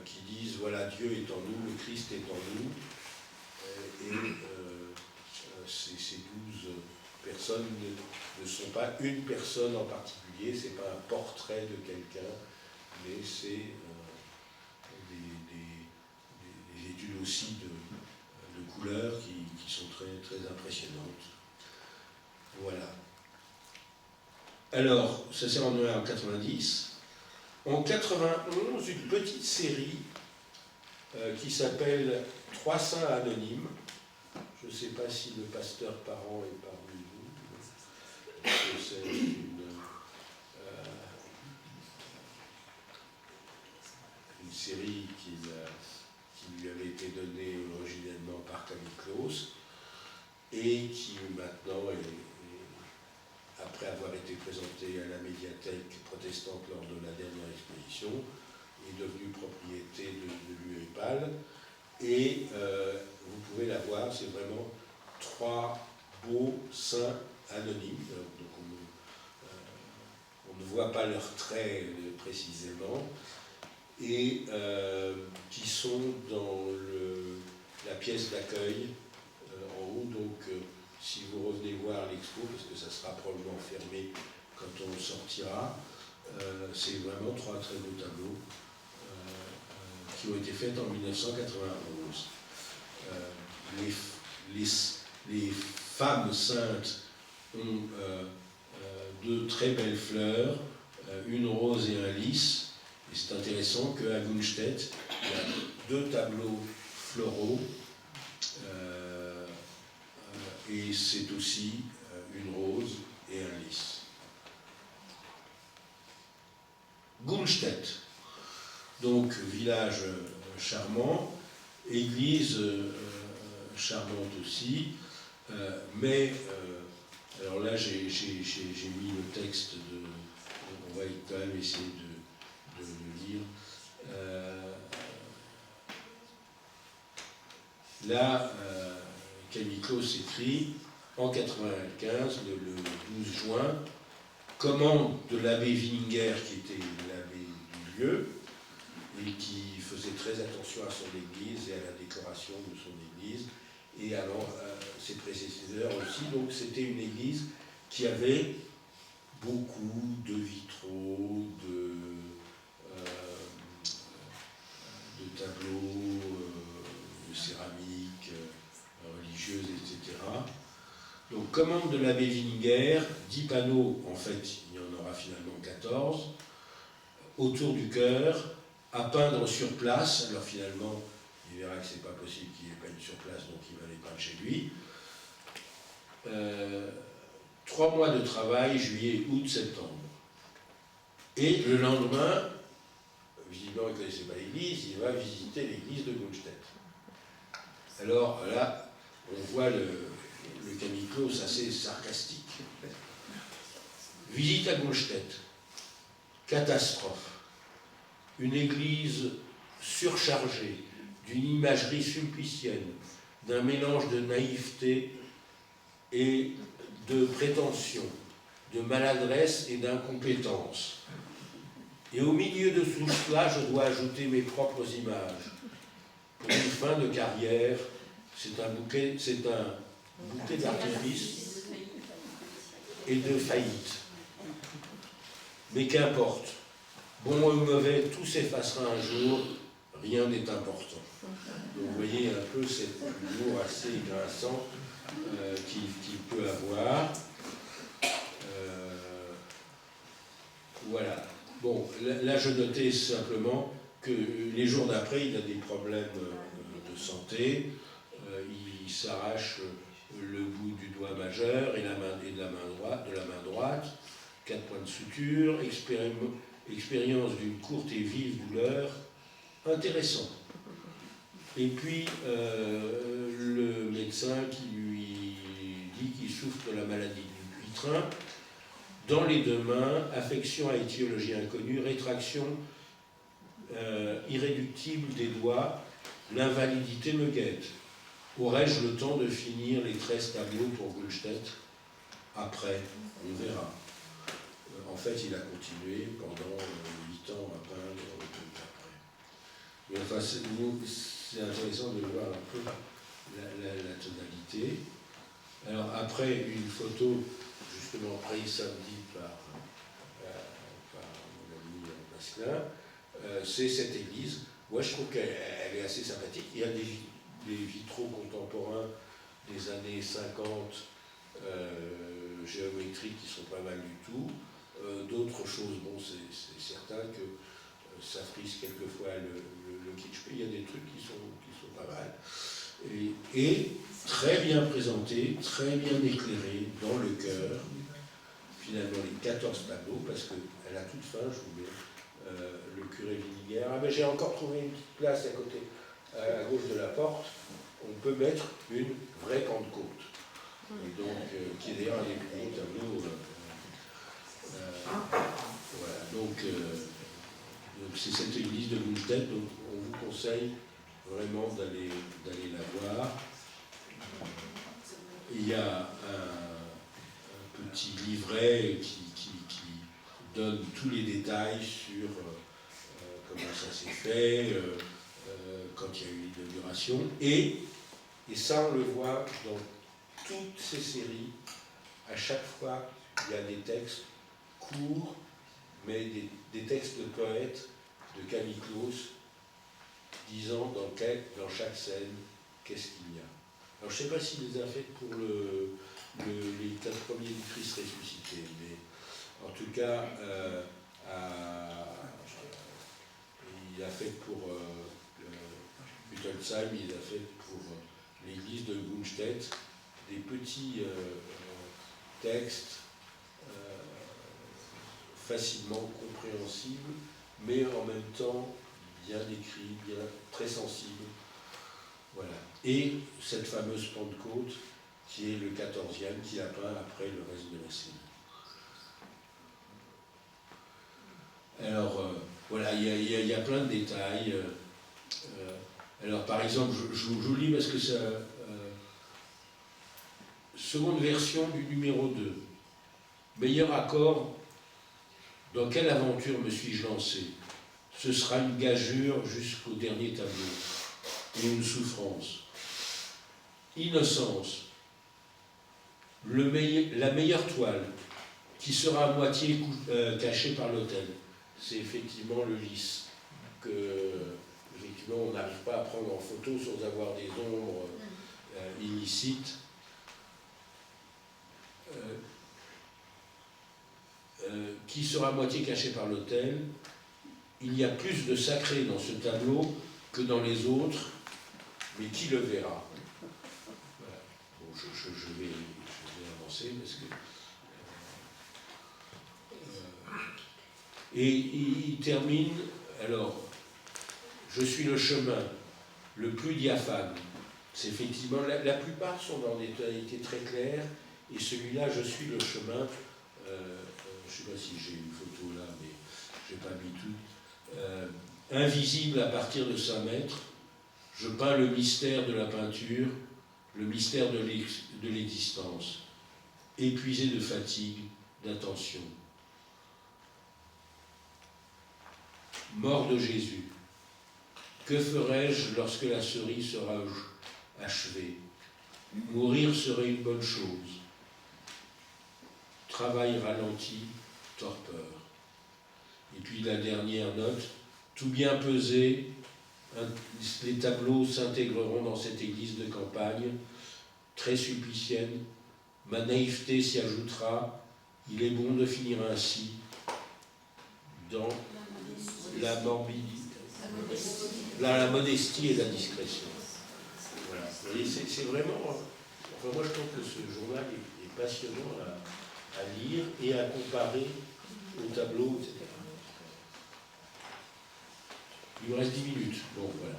qui disent voilà, Dieu est en nous, le Christ est en nous, et ces 12 personnes ne sont pas une personne en particulier, c'est pas un portrait de quelqu'un, mais c'est des études aussi de couleurs qui sont très, très impressionnantes. Voilà. Alors, ça s'est renouvelé en 90. En 91, une petite série qui s'appelle 3 saints anonymes. Je ne sais pas si le pasteur Parent est parmi vous. C'est une série qui lui avait été donnée originellement par Camille Claus et qui maintenant après avoir été présentée à la médiathèque protestante lors de la dernière exposition, est devenue propriété de l'UEPAL. Et vous pouvez la voir, c'est vraiment 3 beaux saints anonymes. Donc on ne voit pas leurs traits précisément, et qui sont dans la pièce d'accueil en haut. Donc si vous revenez voir l'expo, parce que ça sera probablement fermé quand on sortira, c'est vraiment 3 très beaux tableaux qui ont été faits en 1991. Les femmes saintes ont 2 très belles fleurs, une rose et un lys. Et c'est intéressant qu'à Gunstedt, il y a 2 tableaux floraux, et c'est aussi une rose et un lys. Gunstedt, donc village charmant, église charmante aussi, mais alors là j'ai mis le texte on va quand même essayer de le lire. Là, Camille Claus écrit en 1995, le 12 juin, commande de l'abbé Wieninger, qui était l'abbé du lieu, et qui faisait très attention à son église et à la décoration de son église, et alors ses prédécesseurs aussi. Donc c'était une église qui avait beaucoup de vitraux, de tableaux, de céramique religieuse, etc. Donc commande de l'abbé Wieninger, 10 panneaux, en fait il y en aura finalement 14, autour du chœur, à peindre sur place. Alors finalement, il verra que c'est pas possible qu'il ait peint sur place, donc il va les peindre chez lui. 3 mois de travail, juillet, août, septembre. Et le lendemain, visiblement, il ne connaissait pas l'église, il va visiter l'église de Gunstedt. Alors là, on voit le Camille Claus assez sarcastique. Visite à Gunstedt. Catastrophe. Une église surchargée d'une imagerie sulpicienne, d'un mélange de naïveté et de prétention, de maladresse et d'incompétence. Et au milieu de tout cela, je dois ajouter mes propres images. Pour une fin de carrière, c'est un bouquet d'artifice et de faillite. Mais qu'importe. Bon ou mauvais, tout s'effacera un jour, rien n'est important. Donc vous voyez un peu cet humour assez grinçant qu'il peut avoir. Voilà. Bon, là je notais simplement que les jours d'après, il a des problèmes de santé. Il s'arrache le bout du doigt majeur et de la main droite. 4 points de suture, expérience d'une courte et vive douleur, intéressant. Et puis, le médecin qui lui dit qu'il souffre de la maladie du Puitrin, dans les 2 mains, affection à étiologie inconnue, rétraction irréductible des doigts, l'invalidité me guette. Aurais-je le temps de finir les 13 tableaux pour Gunstedt? Après, on verra. En fait, il a continué pendant 8 ans à peindre après. Mais enfin, c'est intéressant de voir un peu la tonalité. Alors après, une photo justement prise samedi par mon ami Pascalin, c'est cette église. Moi, je trouve qu'elle est assez sympathique. Il y a des vitraux contemporains des années 50, géométriques, qui sont pas mal du tout. D'autres choses, bon, c'est certain que ça frise quelquefois le kitsch, mais il y a des trucs qui sont pas mal. Et très bien présenté, très bien éclairé, dans le cœur, finalement les 14 tableaux, parce qu'à la toute fin, je vous mets le curé Villiguerre. Ah ben j'ai encore trouvé une petite place à côté, à gauche de la porte, on peut mettre une vraie Pentecôte. Et donc, qui est d'ailleurs un des plus beaux tableaux. Voilà, donc c'est cette église de Gunstedt, donc on vous conseille vraiment d'aller la voir. Il y a un petit livret qui donne tous les détails sur comment ça s'est fait, quand il y a eu l'inauguration, et ça on le voit dans toutes ces séries, à chaque fois il y a des textes courts, mais des textes de poètes, de Camille Claus, disant dans chaque scène qu'est-ce qu'il y a. Alors je ne sais pas s'il les a faites pour les 4 premiers du Christ ressuscité, mais en tout cas, il a fait pour Buttelsheim, il a fait pour l'église de Gunstedt des petits textes facilement compréhensibles, mais en même temps bien écrits, très sensibles. Voilà. Et cette fameuse Pentecôte, qui est le 14e, qui a peint après le reste de la série. Alors, voilà, il y a plein de détails. Alors, par exemple, je vous lis parce que ça... seconde version du numéro 2. Meilleur accord. Dans quelle aventure me suis-je lancé? Ce sera une gageure jusqu'au dernier tableau. Et une souffrance. Innocence. La meilleure toile, qui sera à moitié cachée par l'autel. C'est effectivement le lys, que effectivement, on n'arrive pas à prendre en photo sans avoir des ombres illicites. Qui sera à moitié caché par l'autel. Il y a plus de sacré dans ce tableau que dans les autres, mais qui le verra? Voilà. Bon, je vais avancer parce que... et il termine Alors, je suis le chemin le plus diaphane. C'est effectivement, la plupart sont dans des tonalités très claires, et celui-là, je suis le chemin, je ne sais pas si j'ai une photo là, mais je n'ai pas mis tout, invisible à partir de 5 mètres, je peins le mystère de la peinture, le mystère de l'existence, épuisé de fatigue, d'attention. Mort de Jésus, que ferai-je lorsque la cerise sera achevée? Mourir serait une bonne chose. Travail ralenti, torpeur. Et puis la dernière note, tout bien pesé, les tableaux s'intégreront dans cette église de campagne, très sulpicienne, ma naïveté s'y ajoutera, il est bon de finir ainsi, dans la morbidité, la modestie et la discrétion. Voilà. Et c'est vraiment, enfin moi je trouve que ce journal est passionnant à lire et à comparer aux tableaux, etc. Il me reste 10 minutes. Bon, voilà.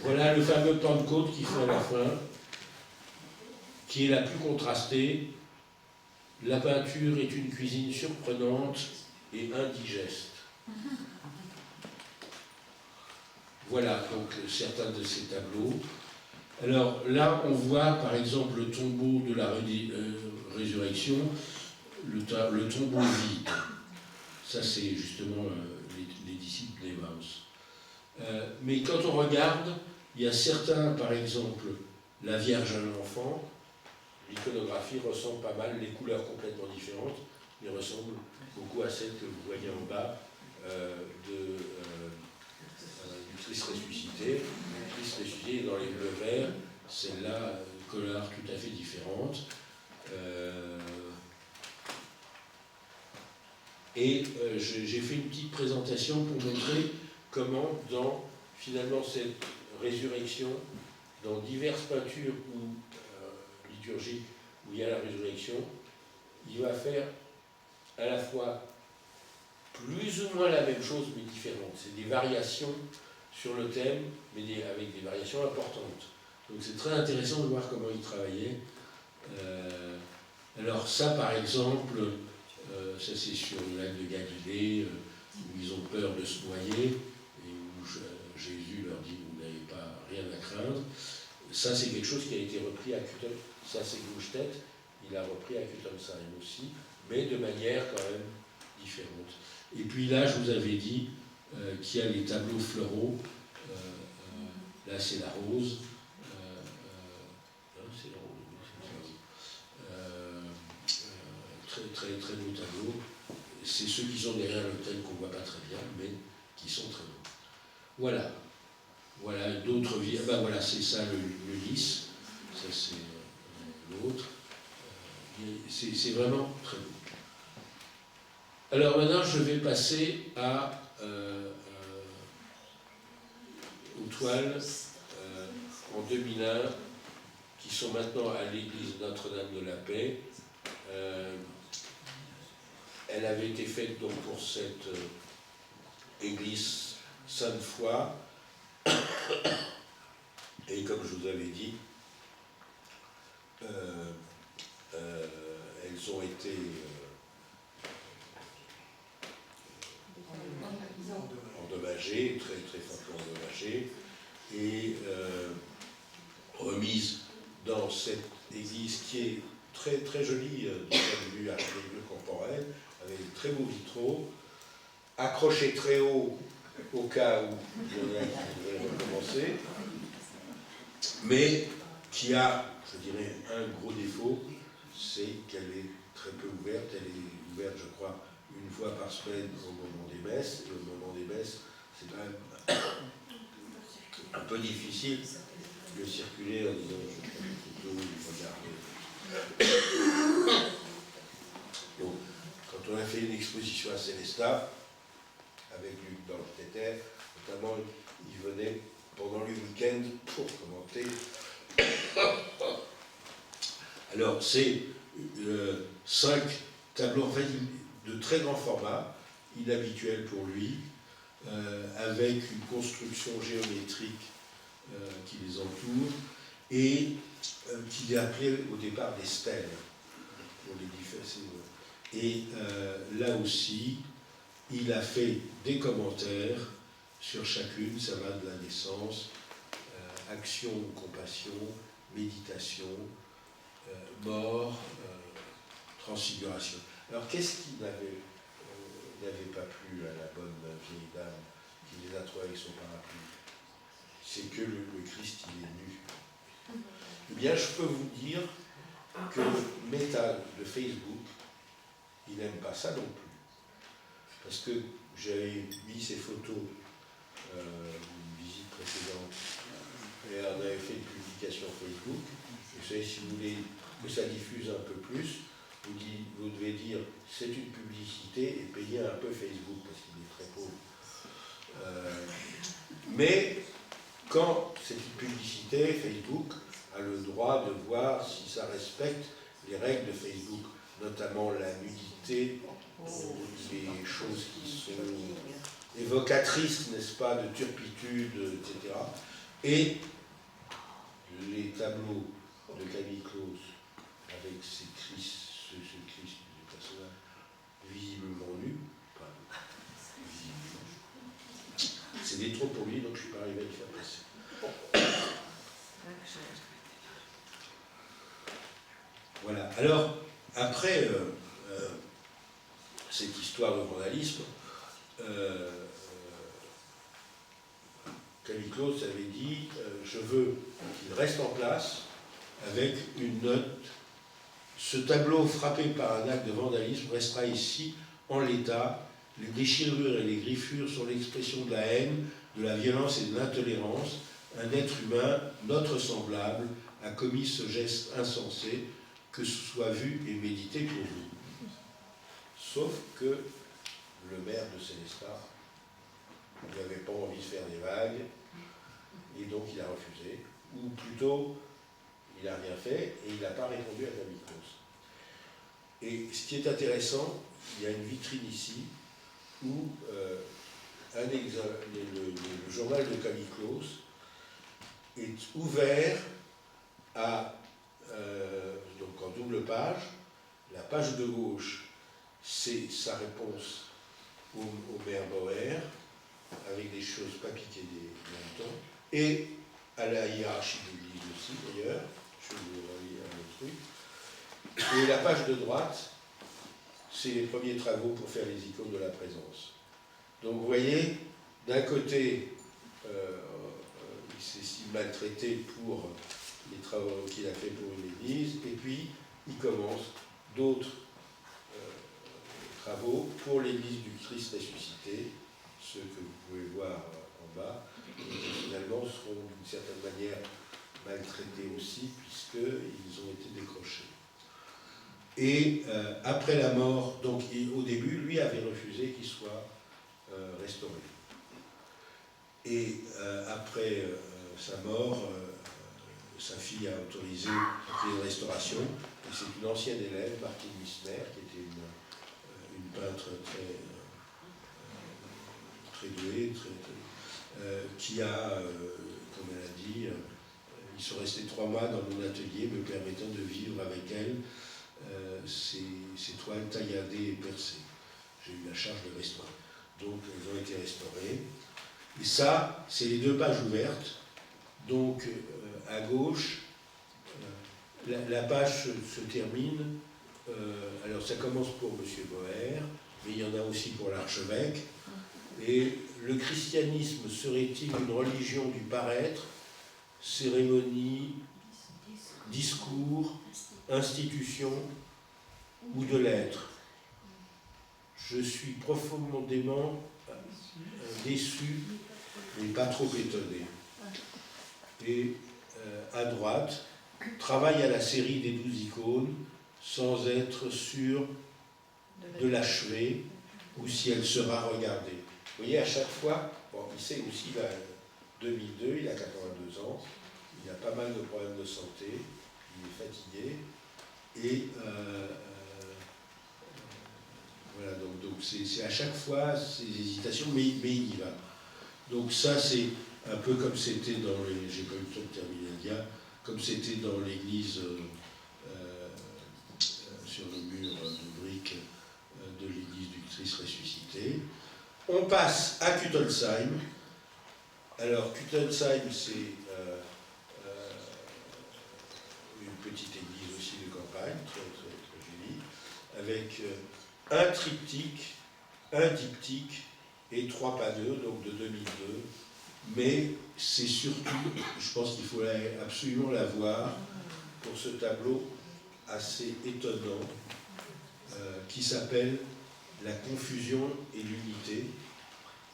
Voilà le fameux Pentecôte qui fait à la fin, qui est la plus contrastée. La peinture est une cuisine surprenante et indigeste. Voilà donc certains de ces tableaux. Alors là, on voit par exemple le tombeau de la résurrection, le tombeau vide. Ça, c'est justement les disciples d'Emmaüs. Mais quand on regarde, il y a certains, par exemple, la Vierge à l'enfant, l'iconographie ressemble pas mal, les couleurs complètement différentes, mais ressemble beaucoup à celle que vous voyez en bas du Christ ressuscité. Le Christ ressuscité est dans les bleus verts, celle-là, couleur tout à fait différente. J'ai fait une petite présentation pour montrer comment, dans finalement cette résurrection, dans diverses peintures ou liturgiques où il y a la résurrection, il va faire à la fois plus ou moins la même chose mais différente. C'est des variations sur le thème, mais avec des variations importantes. Donc c'est très intéressant de voir comment il travaillait. Alors ça, par exemple, ça c'est sur le lac de Galilée, où ils ont peur de se noyer, et où Jésus leur dit « vous n'avez pas rien à craindre ». Ça c'est quelque chose qui a été repris à Kuttelsheim, ça c'est Goustedt, il a repris à Kuttelsheim aussi, mais de manière quand même différente. Et puis là, je vous avais dit qu'il y a les tableaux fleuraux, là c'est la rose, c'est la rose, très, très, très beau tableau. C'est ceux qui sont derrière l'autel qu'on ne voit pas très bien, mais qui sont très beaux. Voilà. Voilà d'autres vies. Ben voilà, c'est ça le lys. Ça c'est l'autre. C'est vraiment très beau. Alors maintenant, je vais passer aux toiles en 2001 qui sont maintenant à l'église Notre-Dame de la Paix. Elle avait été faite donc pour cette église Sainte-Foy. Et comme je vous avais dit, elles ont été endommagées, très très fortement endommagées, et remises dans cette église qui est très très jolie du point de vue architecture contemporaine, avec de très beaux vitraux, accrochés très haut au cas où il y en a qui devraient recommencer, mais qui a, je dirais, un gros défaut, c'est qu'elle est très peu ouverte. Elle est ouverte, je crois, une fois par semaine au moment des messes, et au moment des messes, c'est quand même un peu difficile de circuler en disant je prends une photo, regardez. Donc, quand on a fait une exposition à Célestat, avec Luc Danteter, notamment, il venait pendant le week-end pour commenter. Alors, c'est 5 tableaux en fait, de très grand format, inhabituels pour lui, avec une construction géométrique qui les entoure, et qu'il appelait au départ des stèles, pour les différents. Et là aussi, il a fait des commentaires sur chacune, ça va de la naissance, action, compassion, méditation, mort, transfiguration. Alors qu'est-ce qui n'avait pas plu à la bonne vieille dame qui les a trouvés avec son parapluie? C'est que le Christ, il est nu. Eh bien, je peux vous dire que Meta de Facebook, il n'aime pas ça non plus. Parce que j'avais mis ces photos d'une visite précédente, et on avait fait une publication Facebook. Vous savez, si vous voulez que ça diffuse un peu plus, vous devez dire c'est une publicité et payer un peu Facebook, parce qu'il est très pauvre. Mais quand c'est une publicité, Facebook a le droit de voir si ça respecte les règles de Facebook, notamment la nudité, les choses qui sont évocatrices, n'est-ce pas, de turpitude, etc. Et les tableaux de Camille Claus avec ce Christ, des personnages visiblement nus, c'est des trop pour lui, donc je ne suis pas arrivé à le faire passer. Voilà. Alors, après cette histoire de vandalisme, Camille Claus avait dit je veux qu'il reste en place avec une note. Ce tableau frappé par un acte de vandalisme restera ici en l'état. Les déchirures et les griffures sont l'expression de la haine, de la violence et de l'intolérance. Un être humain, notre semblable, a commis ce geste insensé, que ce soit vu et médité pour vous. Sauf que le maire de Célestat n'avait pas envie de faire des vagues, et donc il a refusé, ou plutôt, il n'a rien fait, et il n'a pas répondu à Camille Claus. Et ce qui est intéressant, il y a une vitrine ici, où le journal de Camille Claus est ouvert à, donc en double page. La page de gauche, c'est sa réponse au maire Bauer, avec des choses pas piquées des moutons, et à la hiérarchie de l'Église aussi, d'ailleurs. Je vais vous relire un autre truc. Et la page de droite, c'est les premiers travaux pour faire les icônes de la présence. Donc vous voyez, d'un côté, il s'estime maltraité pour les travaux qu'il a fait pour une église, et puis il commence d'autres travaux pour l'église du Christ ressuscité, ceux que vous pouvez voir en bas, et qui finalement seront d'une certaine manière maltraités aussi, puisqu'ils ont été décrochés. Et après la mort, donc au début, lui avait refusé qu'il soit restauré. Et après sa mort, sa fille a autorisé les restaurations. Et c'est une ancienne élève, Martine Missner, qui était une peintre très douée, qui a, comme elle a dit, ils sont restés 3 mois dans mon atelier, me permettant de vivre avec elle ces toiles tailladées et percées. J'ai eu la charge de restaurer. Donc, elles ont été restaurées. Et ça, c'est les 2 pages ouvertes. Donc, à gauche, la page se termine. Alors, ça commence pour M. Bauer, mais il y en a aussi pour l'archevêque. Et le christianisme serait-il une religion du paraître, cérémonie, discours, institution ou de l'être? Je suis profondément déçu, mais pas trop étonné. Et à droite, travaille à la série des 12 icônes sans être sûr de l'achever ou si elle sera regardée. Vous voyez, à chaque fois, bon, il sait aussi, il a 2002, il a 82 ans, il a pas mal de problèmes de santé, il est fatigué, et Voilà, donc c'est à chaque fois ces hésitations, mais il y va. Donc ça, c'est un peu comme c'était dans les... J'ai pas eu le temps de terminer le dia, comme c'était dans l'église sur le mur de briques de l'église du Christ ressuscité. On passe à Kuttelsheim. Alors, Kuttelsheim, c'est une petite église aussi de campagne, très, très, très jolie, avec un triptyque, un diptyque et 3 panneaux, donc de 2002. Mais c'est surtout, je pense qu'il faut absolument la voir pour ce tableau assez étonnant qui s'appelle La confusion et l'unité,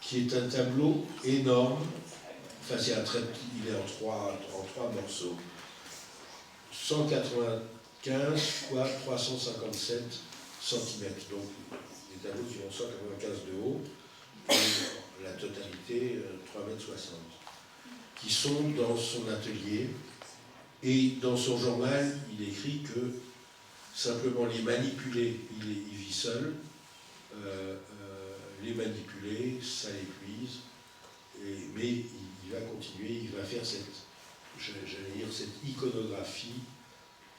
qui est un tableau énorme. Enfin, c'est il est en trois morceaux. 195 fois 357 cm. Donc, des tableaux qui vont 195 de haut, et la totalité 3,60 m, qui sont dans son atelier. Et dans son journal, il écrit que simplement les manipuler, il vit seul, les manipuler, ça l'épuise, mais il va continuer, il va faire cette iconographie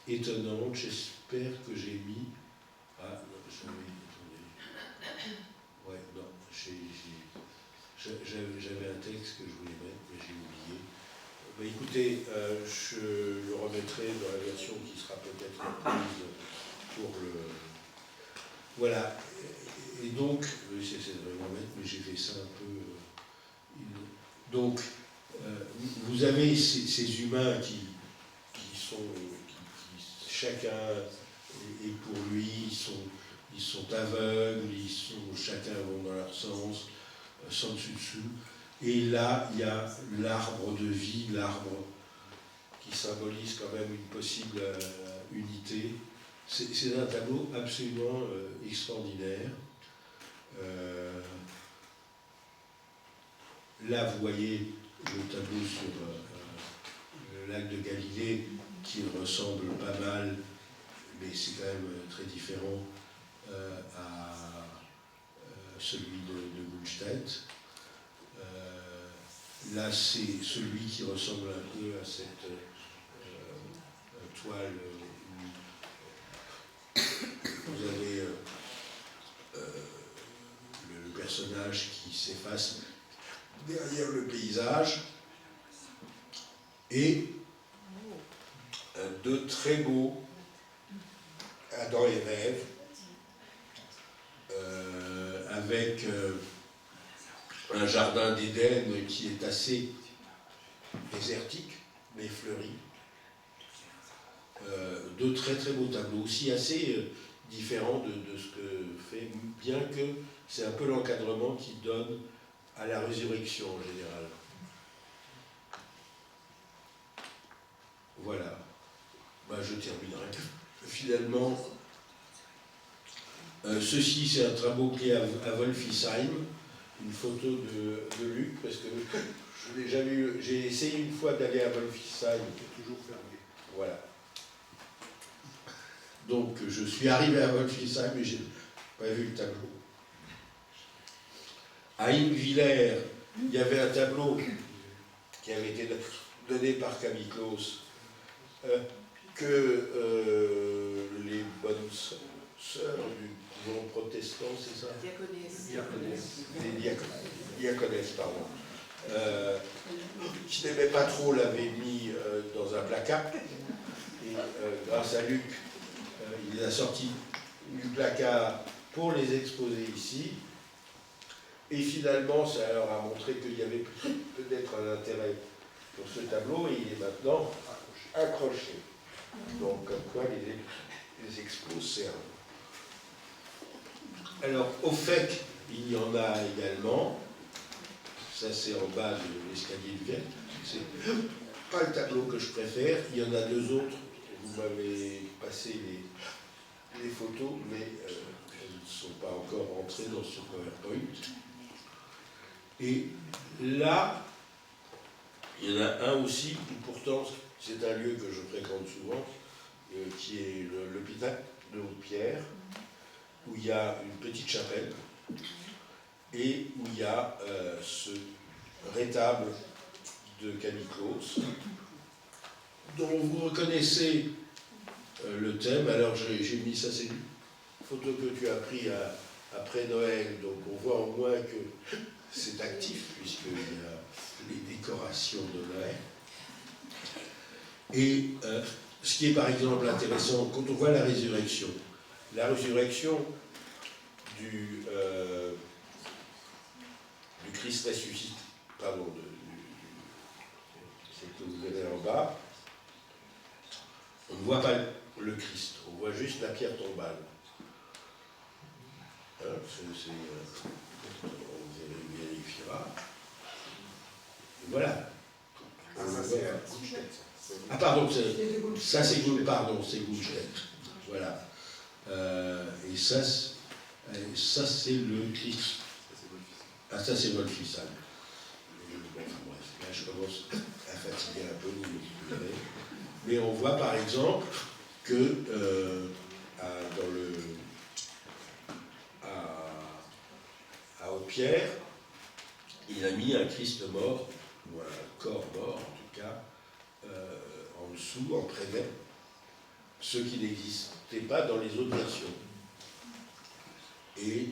étonnante. J'espère que j'ai mis... Ah, non, attendez. Ouais, non, j'avais un texte que je voulais mettre, mais j'ai oublié. Mais écoutez, je le remettrai dans la version qui sera peut-être prise pour le... Voilà. Et donc, c'est vraiment mettre, mais j'ai fait ça un peu... Donc, vous avez ces humains qui chacun est pour lui, ils sont aveugles, chacun vont dans leur sens, sans dessus-dessous. Et là, il y a l'arbre de vie, l'arbre qui symbolise quand même une possible unité. C'est un tableau absolument extraordinaire. Là, vous voyez le tableau sur le lac de Galilée, qui ressemble pas mal, mais c'est quand même très différent à celui de Gulstedt. Là, c'est celui qui ressemble un peu à cette toile où vous avez le personnage qui s'efface derrière le paysage, et de très beaux Adam et Ève, avec un jardin d'Éden qui est assez désertique, mais fleuri. De très très beaux tableaux, aussi assez différents de ce que fait, bien que c'est un peu l'encadrement qui donne à la résurrection en général. Voilà. Ben, je terminerai. Finalement, ceci c'est un tableau qui est à Wolfisheim, une photo de Luc, parce que je l'ai jamais eu. J'ai essayé une fois d'aller à Wolfisheim. C'est toujours fermé. Voilà. Donc je suis arrivé à Wolfisheim, mais j'ai pas vu le tableau. À Ingwiller, il y avait un tableau qui avait été donné par Camille Claus, que les bonnes sœurs du mouvement protestant, c'est ça? Diaconesses, pardon. Qui n'aimait pas trop l'avait mis dans un placard. Et grâce à Luc, il les a sortis du placard pour les exposer ici. Et finalement, ça leur a montré qu'il y avait peut-être un intérêt pour ce tableau, et il est maintenant accroché. Donc, comme quoi les expos servent. Alors, au FEC, il y en a également. Ça, c'est en bas de l'escalier de Vienne. C'est pas le tableau que je préfère. Il y en a deux autres. Vous m'avez passé les photos, mais elles ne sont pas encore rentrées dans ce PowerPoint. Et là, il y en a un aussi, où pourtant c'est un lieu que je fréquente souvent, qui est l'hôpital de Haute-Pierre, où il y a une petite chapelle et où il y a ce rétable de Camille-Claude, dont vous reconnaissez le thème. Alors j'ai mis ça, c'est une photo que tu as prise après Noël, donc on voit au moins que c'est actif, puisqu'il y a les décorations de Noël. Et ce qui est par exemple intéressant, quand on voit la résurrection du Christ ressuscité, pardon, c'est que vous avez en bas, on ne voit pas le Christ, on voit juste la pierre tombale. Hein, on vérifiera. Et voilà. Ah pardon, ça c'est Goldstedt. Voilà. Et ça c'est le Christ. Ah ça c'est Wolfisson. Enfin bref, là je commence à fatiguer un peu, vous me direz. Mais on voit par exemple que à Haute-Pierre, il a mis un Christ mort, ou un corps mort en tout cas, en dessous, en prévêt, ce qui n'existait pas dans les autres versions. Et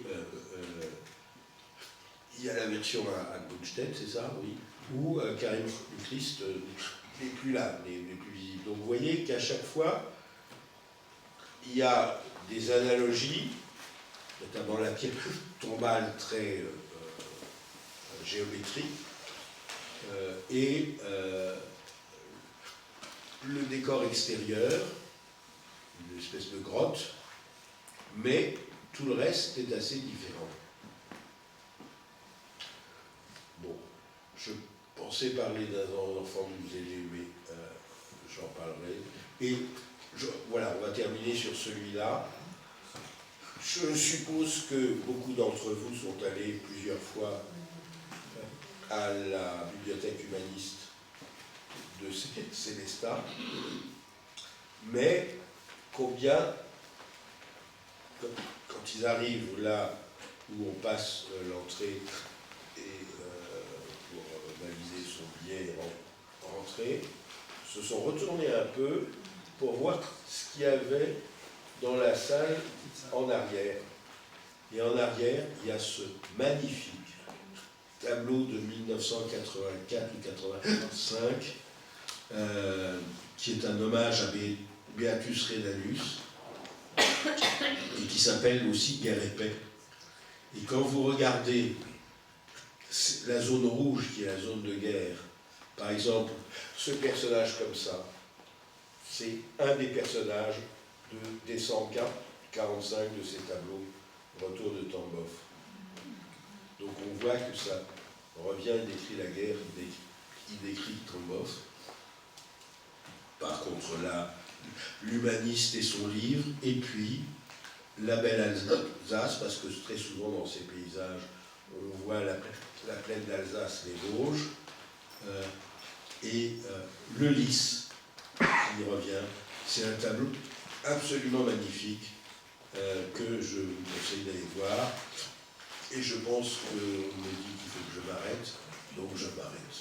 il y a la version à Goldstedt, c'est ça, oui, où carrément le Christ n'est plus là, n'est plus visible. Donc vous voyez qu'à chaque fois, il y a des analogies, notamment la pierre tombale très géométrique, et le décor extérieur, une espèce de grotte, mais tout le reste est assez différent. Bon, je pensais parler d'un enfant du musée, mais j'en parlerai. Et voilà, on va terminer sur celui-là. Je suppose que beaucoup d'entre vous sont allés plusieurs fois à la bibliothèque humaniste de Célestat, mais combien, quand ils arrivent là où on passe l'entrée et pour valider son billet et rentrer, se sont retournés un peu pour voir ce qu'il y avait dans la salle en arrière. Et en arrière, il y a ce magnifique tableau de 1984 ou 85, qui est un hommage à Beatus Rhénanius, et qui s'appelle aussi Guerre et paix. Et quand vous regardez la zone rouge, qui est la zone de guerre, par exemple, ce personnage comme ça, c'est un des personnages des 145 de ces tableaux, Retour de Tambov. Donc on voit que ça revient, il décrit la guerre, il décrit Tambov. Par contre là, l'humaniste et son livre, et puis la belle Alsace, parce que très souvent dans ces paysages, on voit la plaine d'Alsace, les Vosges, et le lys qui revient. C'est un tableau absolument magnifique que je vous conseille d'aller voir. Et je pense qu'on me dit qu'il faut que je m'arrête, donc je m'arrête.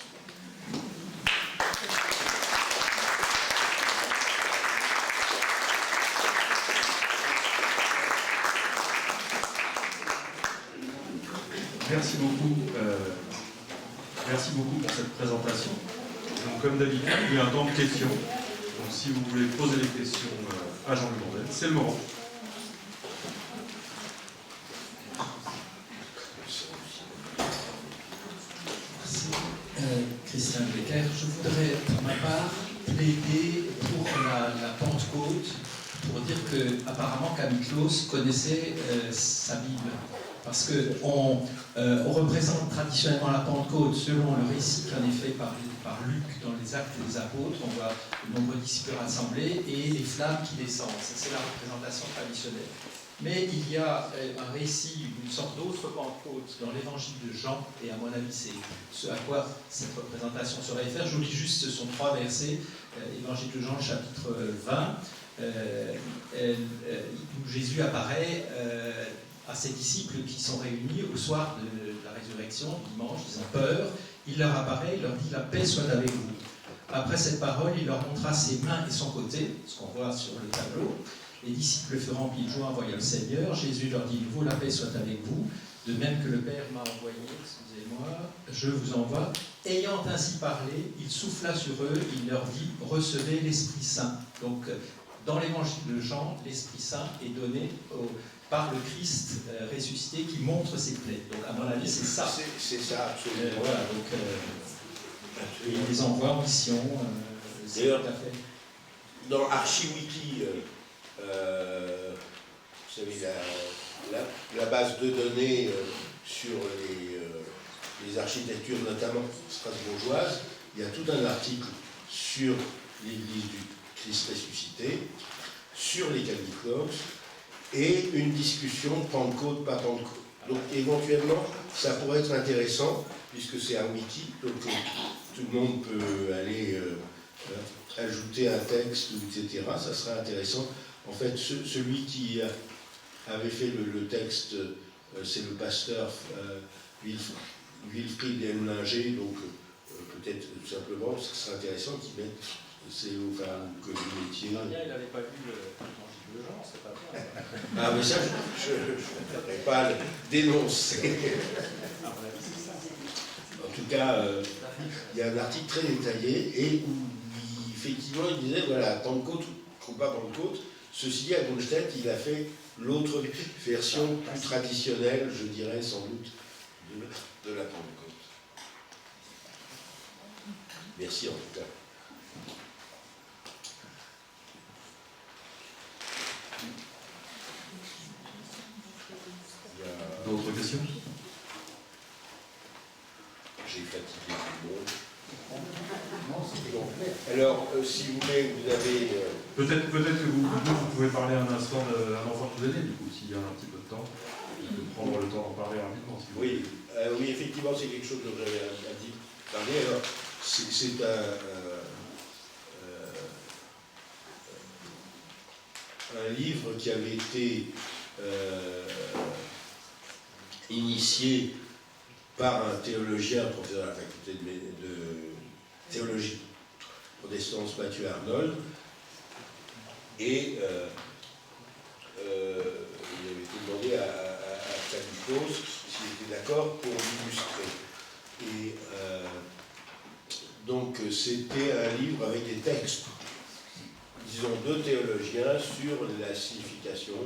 Merci beaucoup pour cette présentation. Donc, comme d'habitude, il y a un temps de questions. Donc, si vous voulez poser des questions à Jean-Louis Bourdelle, c'est le moment. Christian Becker, je voudrais pour ma part plaider pour la Pentecôte, pour dire que apparemment Camille-Claude connaissait sa Bible, parce qu'on représente traditionnellement la Pentecôte selon le récit qui en est fait par Luc dans les Actes des Apôtres. On voit de nombreux disciples rassemblés et les flammes qui descendent. C'est la représentation traditionnelle. Mais il y a un récit, une sorte d'autre Pentecôte dans l'évangile de Jean, et à mon avis c'est ce à quoi cette représentation se réfère. Je vous lis juste, ce sont 3 versets, évangile de Jean, chapitre 20. où Jésus apparaît à ses disciples qui sont réunis au soir de la résurrection, dimanche, ils ont peur, il leur apparaît, il leur dit « La paix soit avec vous ». Après cette parole, il leur montra ses mains et son côté, ce qu'on voit sur le tableau. Les disciples furent remplis de joie en voyant le Seigneur. Jésus leur dit « Nouveau, la paix soit avec vous. De même que le Père m'a envoyé, excusez-moi, je vous envoie. » Ayant ainsi parlé, il souffla sur eux, il leur dit « Recevez l'Esprit Saint ». Donc, dans l'évangile de Jean, l'Esprit Saint est donné par le Christ ressuscité qui montre ses plaies. Donc, à mon avis, c'est ça. C'est ça, absolument. Voilà, donc, il les envoie en mission. D'ailleurs, tout à fait. dans ArchiWiki, vous savez, la base de données sur les architectures, notamment strasbourgeoises, il y a tout un article sur l'église du Christ ressuscité, sur les calicos, et une discussion Pentecôte, pas Pentecôte. Donc éventuellement, ça pourrait être intéressant, puisque c'est un wiki, donc tout le monde peut aller ajouter un texte, etc. Ça serait intéressant. En fait, celui qui avait fait le texte, c'est le pasteur Wilfried Hemlinger, donc peut-être tout simplement, ce serait intéressant qu'il mette que vous mettiez. Il n'avait pas vu l'évangile de Jean, c'est pas bien. Ah, mais ça, je ne voudrais pas le dénoncer. En tout cas, il y a un article très détaillé et où effectivement il disait voilà, Pentecôte ou pas Pentecôte. Ceci dit, à Goldstedt, il a fait l'autre version plus traditionnelle, je dirais sans doute, de la Pentecôte. Merci en tout cas. D'autres questions? J'ai fatigué tout le monde. Alors, si vous voulez, vous avez... Peut-être que vous pouvez parler un instant d'un enfant tout aîné, du coup, s'il y a un petit peu de temps, de prendre le temps d'en parler rapidement. Si vous voulez. Oui, effectivement, c'est quelque chose dont j'avais parlé. Alors, c'est un livre qui avait été initié par un théologien, professeur à la faculté de théologie protestante, Mathieu Arnold, et il avait été demandé à Calicos s'il était d'accord pour l'illustrer. Et donc c'était un livre avec des textes, disons, de théologiens sur la signification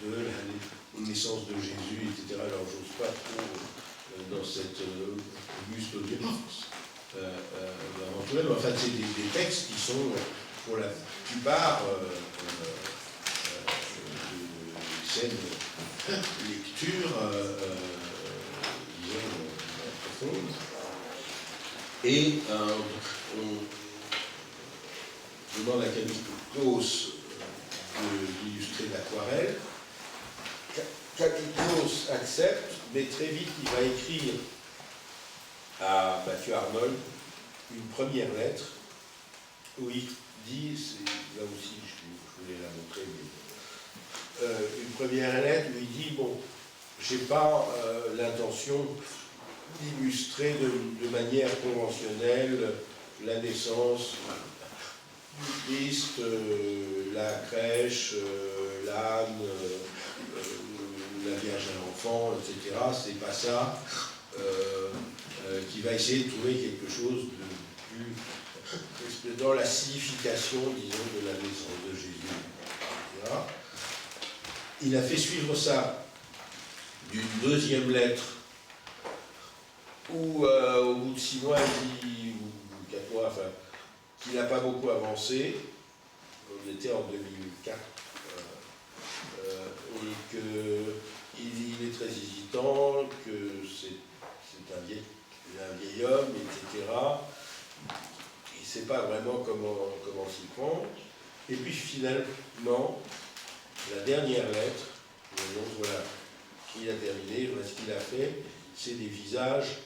de la naissance de Jésus, etc. Alors j'ose pas trop dans cette auguste audience aventurelle, mais enfin c'est des textes qui sont pour la plupart scènes de lecture disons profonde. Et on demande à Calicos d'illustrer l'aquarelle. Calicos accepte, mais très vite il va écrire à Mathieu Arnold une première lettre où il dit, là aussi je voulais la montrer, mais une première lettre où il dit bon, j'ai pas l'intention d'illustrer de manière conventionnelle la naissance du Christ, la crèche, l'âne, la Vierge à l'enfant, etc. C'est pas ça. Qui va essayer de trouver quelque chose de plus dans la signification, disons, de la naissance de Jésus, etc. Il a fait suivre ça d'une deuxième lettre où, au bout de 6 mois, ou 4 mois, enfin, qu'il n'a pas beaucoup avancé. On était en 2004. Et qu'il est très hésitant, que c'est un vieil homme, etc. Il ne sait pas vraiment comment s'y prendre. Et puis finalement, la dernière lettre, voilà, il a terminé, voilà ce qu'il a fait, c'est des visages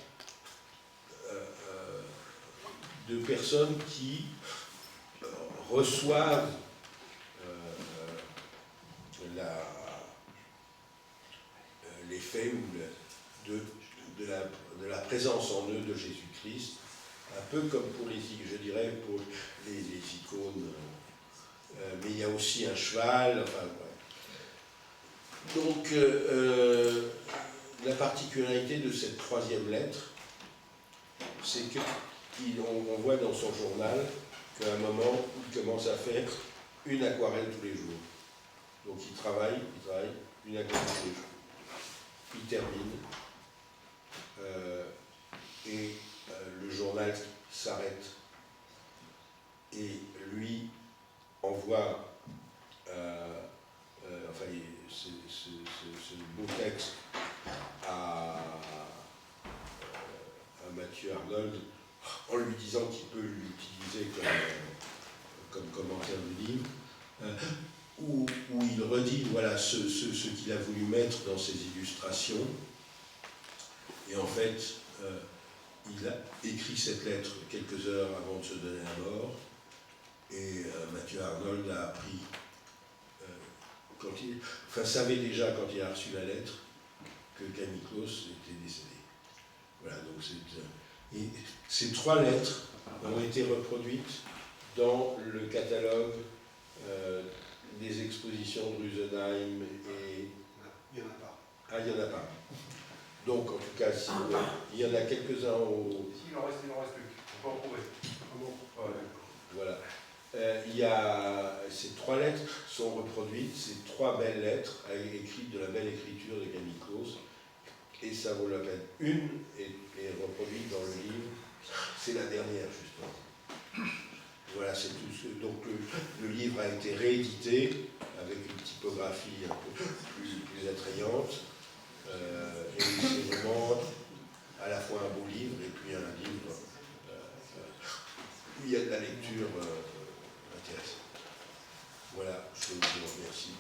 de personnes qui reçoivent fait de la présence en eux de Jésus-Christ, un peu comme pour je dirais pour les icônes, mais il y a aussi un cheval, enfin voilà. Donc la particularité de cette troisième lettre, c'est qu'on voit dans son journal qu'à un moment, il commence à faire une aquarelle tous les jours. Donc il travaille, une aquarelle tous les jours. Il termine, et le journal s'arrête, et lui envoie ce beau texte à Mathieu Arnold, en lui disant qu'il peut l'utiliser comme commentaire du livre, où il redit voilà, ce qu'il a voulu mettre dans ses illustrations. Et en fait, il a écrit cette lettre quelques heures avant de se donner la mort, et Mathieu Arnold a appris, savait déjà quand il a reçu la lettre que Camille Claus était décédé. Voilà, donc et ces trois lettres ont été reproduites dans le catalogue des expositions de Rusenheim et... Il n'y en a pas. Ah, il n'y en a pas. Donc, en tout cas, il y en a quelques-uns au... Si, il en reste plus. On peut en trouver. Voilà. Ces trois lettres sont reproduites, ces trois belles lettres, écrites de la belle écriture de Camille Claus, et ça vaut la peine. Une est reproduite dans le livre, c'est la dernière, justement. Voilà, c'est tout. Donc le livre a été réédité avec une typographie un peu plus attrayante, et c'est vraiment à la fois un beau livre et puis un livre où il y a de la lecture intéressante. Voilà, je vous remercie.